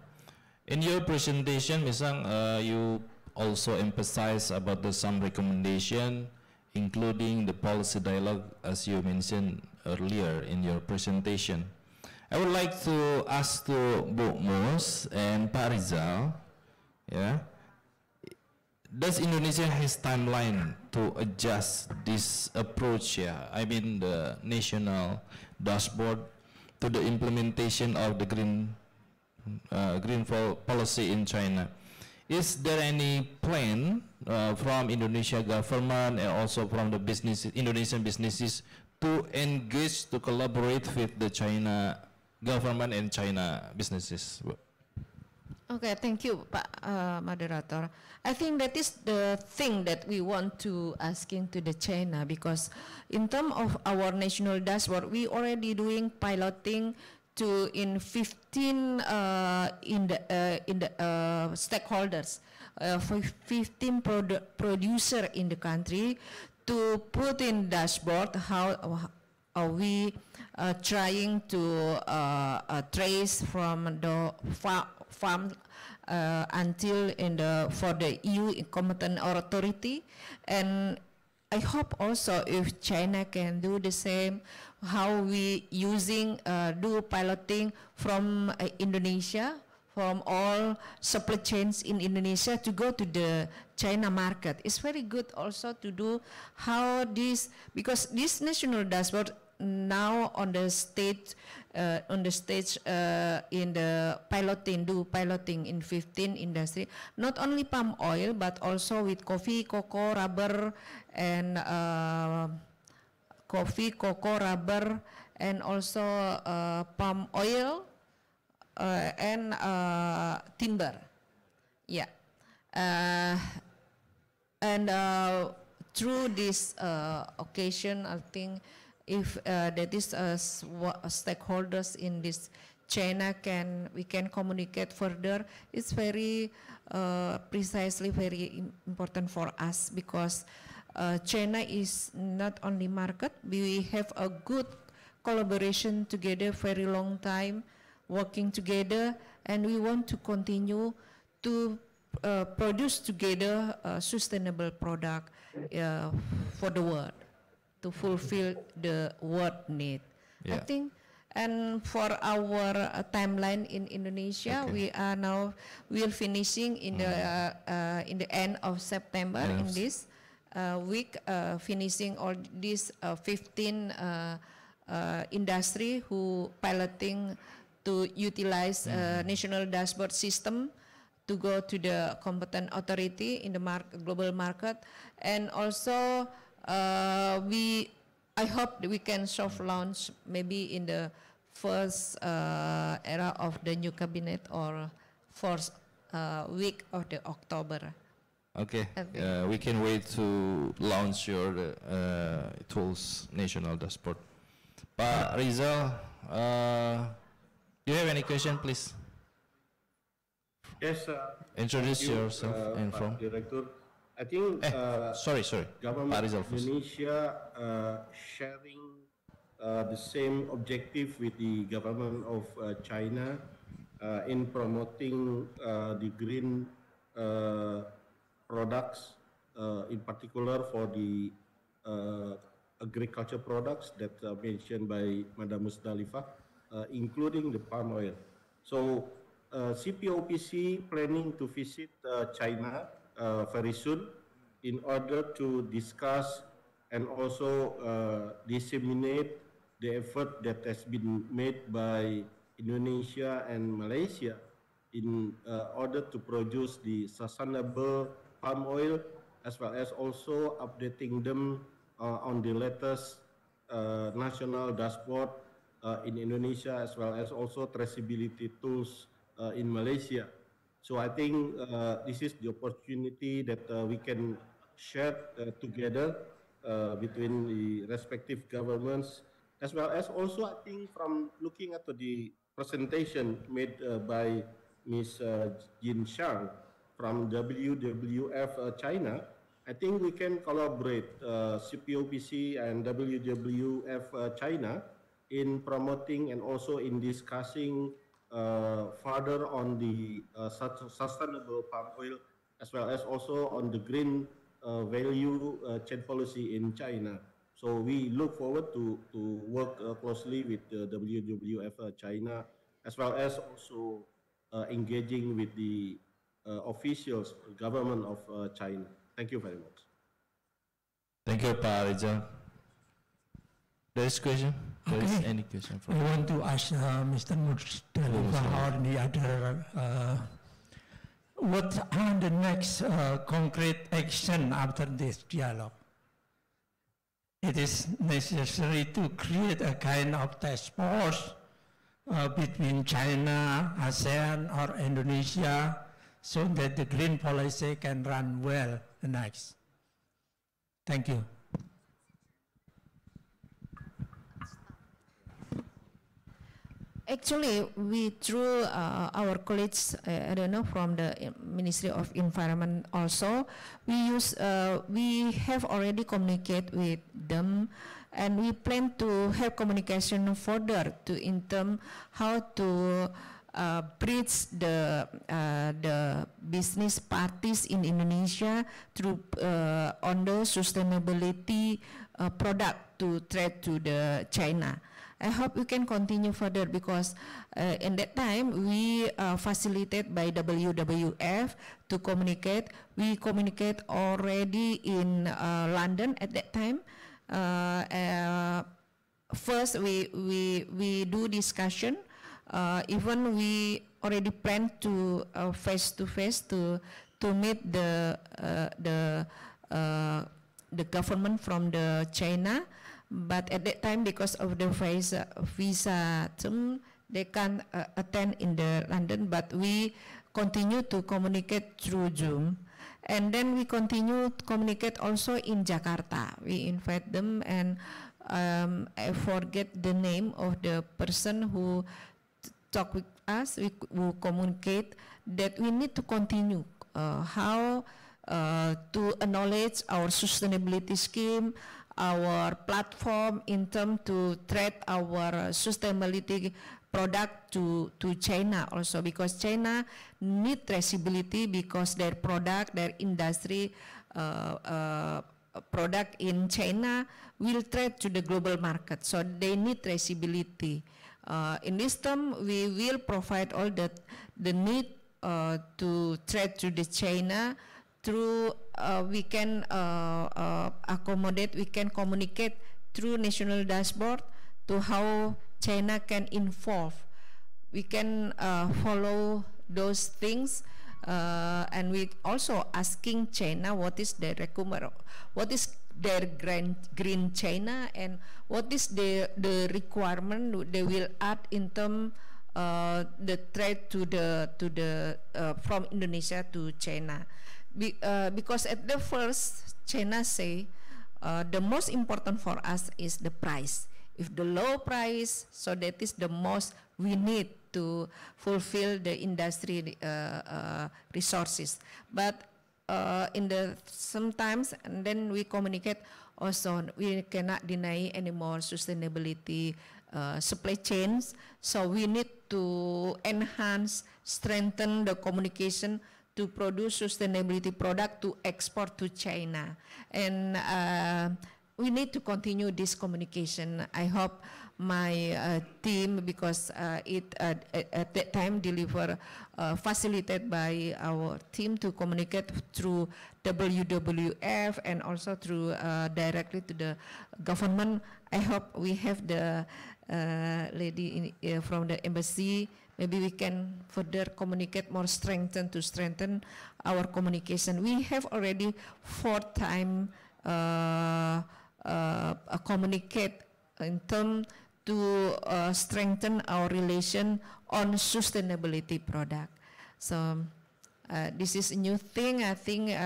In your presentation, Ms. Sang, you also emphasize about some recommendation, including the policy dialogue, as you mentioned earlier in your presentation. I would like to ask to Bu Mus and Pak Rizal, does Indonesia has timeline to adjust this approach, I mean the national dashboard, to the implementation of the green policy in China? Is there any plan from Indonesia government and also from the Indonesian businesses to engage, to collaborate with the China government and China businesses? Okay, thank you, Pak Moderator. I think that is the thing that we want to asking to the China, because in terms of our national dashboard, we already doing piloting to in 15 in the stakeholders, for 15 producer in the country, to put in dashboard how we trying to trace from the farm until for the EU competent authority. And I hope also if China can do the same, how we using do piloting from Indonesia, from all supply chains in Indonesia to go to the China market. It's very good also to do how this, because this national dashboard now on the stage in the piloting in 15 industry, not only palm oil but also with coffee, cocoa, rubber, and also palm oil and timber. Yeah, and through this occasion, I think if that is stakeholders in this China we can communicate further, it's very precisely very important for us, because China is not only market, we have a good collaboration together very long time, working together, and we want to continue to produce together a sustainable product for the world, to fulfill the world need. I think, and for our timeline in Indonesia, we are finishing in the end of September in this week, finishing all these 15 industry who piloting to utilize national dashboard system to go to the competent authority in the global market. And also I hope that we can soft launch maybe in the first era of the new cabinet or first week of the October. Okay, we can wait to launch your tools national dashboard. Pak Rizal, do you have any question, please? Yes, introduce yourself and from. Director, I think sorry, government of Indonesia sharing the same objective with the government of China in promoting the green products, in particular for the agriculture products that are mentioned by Madam Musdalifah, including the palm oil. So CPOPC planning to visit China very soon in order to discuss and also disseminate the effort that has been made by Indonesia and Malaysia in order to produce the sustainable palm oil, as well as also updating them on the latest national dashboard in Indonesia, as well as also traceability tools in Malaysia. So I think this is the opportunity that we can share together between the respective governments, as well as also I think from looking at the presentation made by Ms. Jin Xiang from WWF China, I think we can collaborate CPOPC and WWF China in promoting and also in discussing further on the sustainable palm oil, as well as also on the green value chain policy in China. So we look forward to work closely with the WWF China, as well as also engaging with the officials, government of China. Thank you very much. Thank you, Pak Rizal. There is question? There is any question? I want to ask Mr. Musdalifah or the other, what are the next concrete action after this dialogue? it is necessary to create a kind of task force between China, ASEAN, or Indonesia, so that the green policy can run well next. Thank you. Actually, we through our colleagues, I don't know, from the Ministry of Environment also, we have already communicated with them, and we plan to have communication further to in term how to bridge the business parties in Indonesia through on the sustainability product to trade to the China. I hope we can continue further because in that time we facilitated by WWF to communicate. We communicate already in London at that time. First we do discussion. Even we already plan to face to face to meet the government from the China. But at that time, because of the visa term, they can't attend in the London. But we continue to communicate through Zoom, and then we continue to communicate also in Jakarta. We invite them, and I forget the name of the person who talk with us. We will communicate that we need to continue how to acknowledge our sustainability scheme, our platform in terms to trade our sustainability product to China also, because China need traceability because their product, their industry product in China will trade to the global market, so they need traceability. In this term, we will provide all the need to trade to the China through we can accommodate, we can communicate through national dashboard to how China can involve. We can follow those things, and we also asking China what is their requirement, what is their green China, and what is the requirement they will add in term the trade to the from Indonesia to China. Because at the first, China say the most important for us is the price. If the low price, so that is the most we need to fulfill the industry resources. But in the sometimes, and then we communicate also, we cannot deny anymore sustainability supply chains. So we need to enhance, strengthen the communication to produce sustainability product to export to China. And we need to continue this communication. I hope my team, because it at that time facilitated by our team to communicate through WWF and also through directly to the government. I hope we have the lady from the embassy. Maybe we can further communicate more, strengthen our communication. We have already 4 times communicate in terms to strengthen our relation on sustainability product. So this is a new thing. I think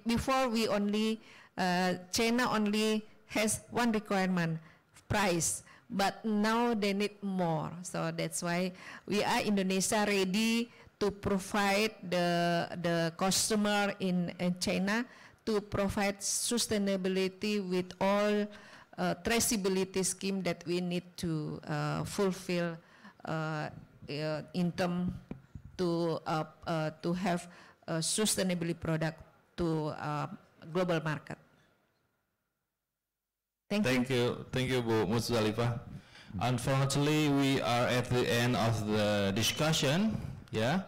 before we only China only has one requirement, price. But now they need more, so that's why we are Indonesia ready to provide the customer in China to provide sustainability with all traceability scheme that we need to fulfill in term to have a sustainability product to global market. Thank you, Bu Musdalifah. Unfortunately, we are at the end of the discussion. Yeah.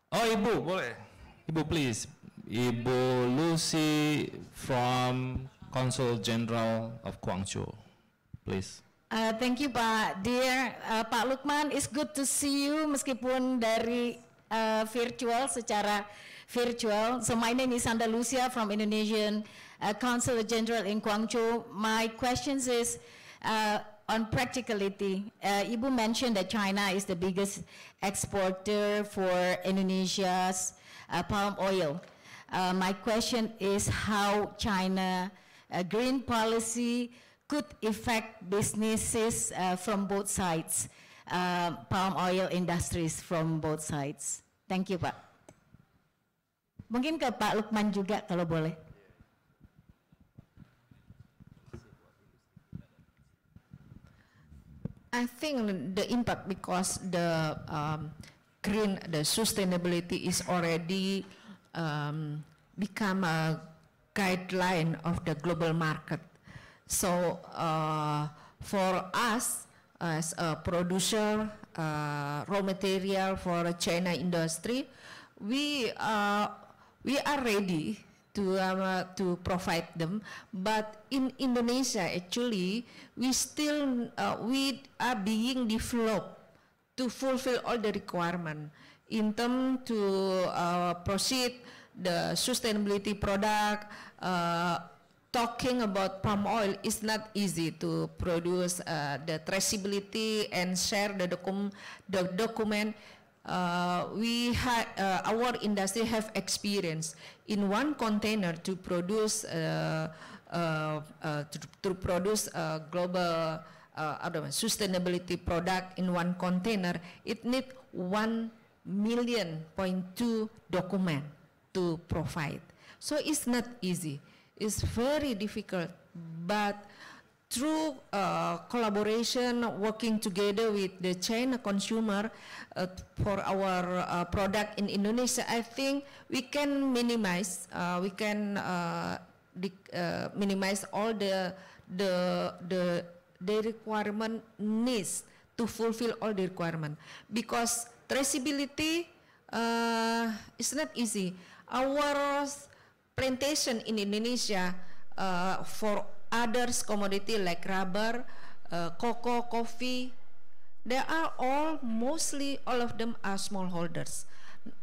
Oh, Ibu, boleh. Ibu, please. Ibu Lucy from Consul General of Guangzhou, please. Thank you, Pak. Dear Pak Lukman, it's good to see you meskipun dari virtual secara virtual. So my name is Andalusia from Indonesian Consul General in Guangzhou. My questions is on practicality. Ibu mentioned that China is the biggest exporter for Indonesia's palm oil. My question is how China green policy could affect businesses from both sides, palm oil industries from both sides. Thank you, Pak. Mungkin ke Pak Lukman juga kalau boleh. I think the impact because the green, the sustainability is already become a guideline of the global market. So for us as a producer, raw material for China industry, we are ready to provide them. But in Indonesia, actually, we still we are being developed to fulfill all the requirement in terms to proceed the sustainability product. Talking about palm oil is not easy to produce the traceability and share the document. Our industry have experience in one container to produce global sustainability product in one container. It need 1.2 million document to provide. So it's not easy. It's very difficult, but through collaboration, working together with the China consumer for our product in Indonesia, I think we can minimize. Minimize all the requirement needs to fulfill all the requirement, because traceability is not easy. Our plantation in Indonesia for others commodity like rubber, cocoa, coffee, they are all mostly all of them are smallholders,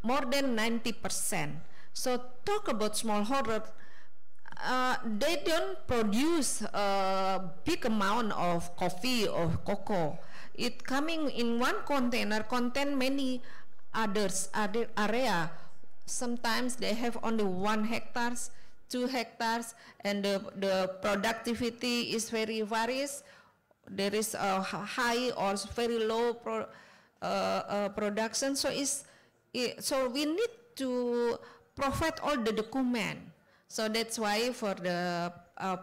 more than 90%. So talk about smallholder, they don't produce a big amount of coffee or cocoa. It coming in one container contain many others area. Sometimes they have only 1 hectare, 2 hectares, and the productivity is very varies. There is a high or very low production. So so we need to provide all the document. So that's why for the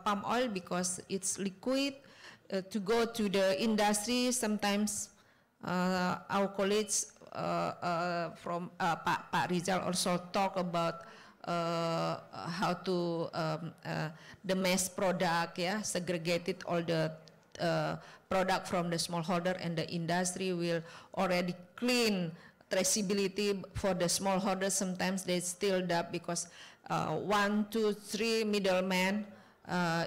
palm oil, because it's liquid, to go to the industry, sometimes our colleagues from Pak Rizal also talk about how to the mass product, segregated all the product from the smallholder, and the industry will already clean traceability for the smallholder. Sometimes they still doubt because 1, 2, 3 middlemen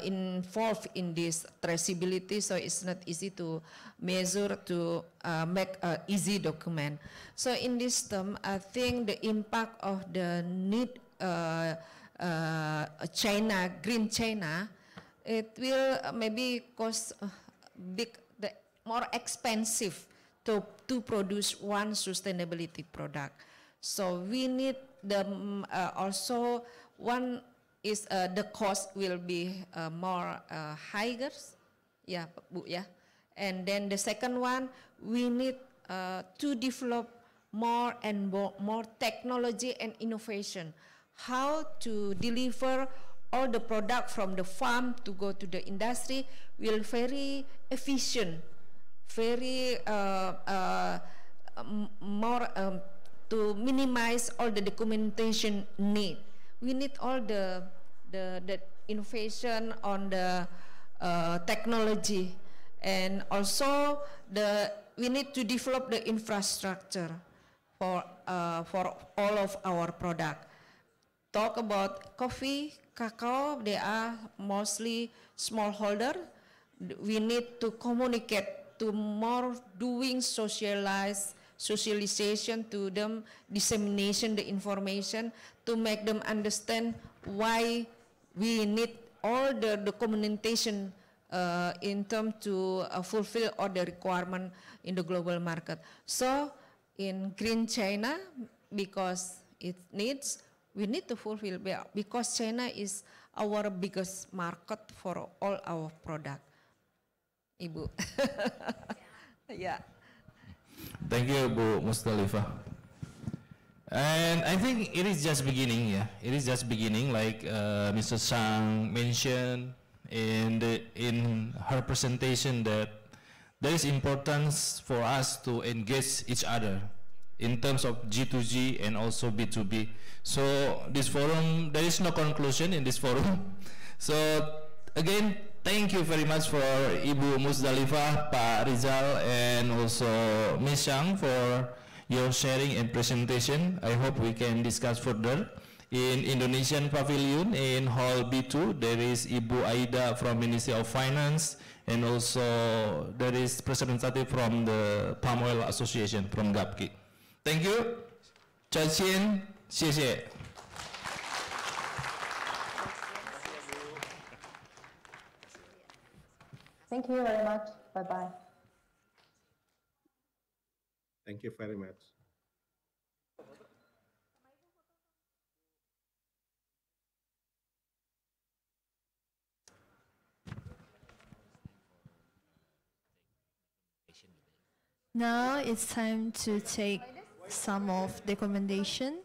involved in this traceability, so it's not easy to measure to make an easy document. So in this term, I think the impact of the need China, green China, it will maybe cost more expensive to produce one sustainability product. So we need the also one is the cost will be more higher, Bu, and then the second one, we need to develop more and more technology and innovation, how to deliver all the product from the farm to go to the industry will very efficient, very more to minimize all the documentation need. We need all the innovation on the technology, and also we need to develop the infrastructure for all of our product. Talk about coffee, cacao, they are mostly smallholder. We need to communicate to more doing socialized socialization to them, dissemination the information to make them understand why we need all the documentation in terms to fulfill all the requirement in the global market. So in Green China, because it needs, we need to fulfill, because China is our biggest market for all our product. Ibu. Yeah. Thank you, Bu Musdalifah. And I think it is just beginning, yeah. It is just beginning, like Mr. Sang mentioned in her presentation, that there is importance for us to engage each other in terms of G2G and also B2B. So this forum, there is no conclusion in this forum. So again, thank you very much for Ibu Musdalifah, Pak Rizal, and also Ms. Sang for your sharing and presentation. I hope we can discuss further. In Indonesian Pavilion in Hall B2, there is Ibu Aida from Ministry of Finance, and also there is representative from the Palm Oil Association from GAPKI. Thank you. 再见，谢谢。Thank you very much. Bye-bye. Thank you very much. Now it's time to take some of the recommendation.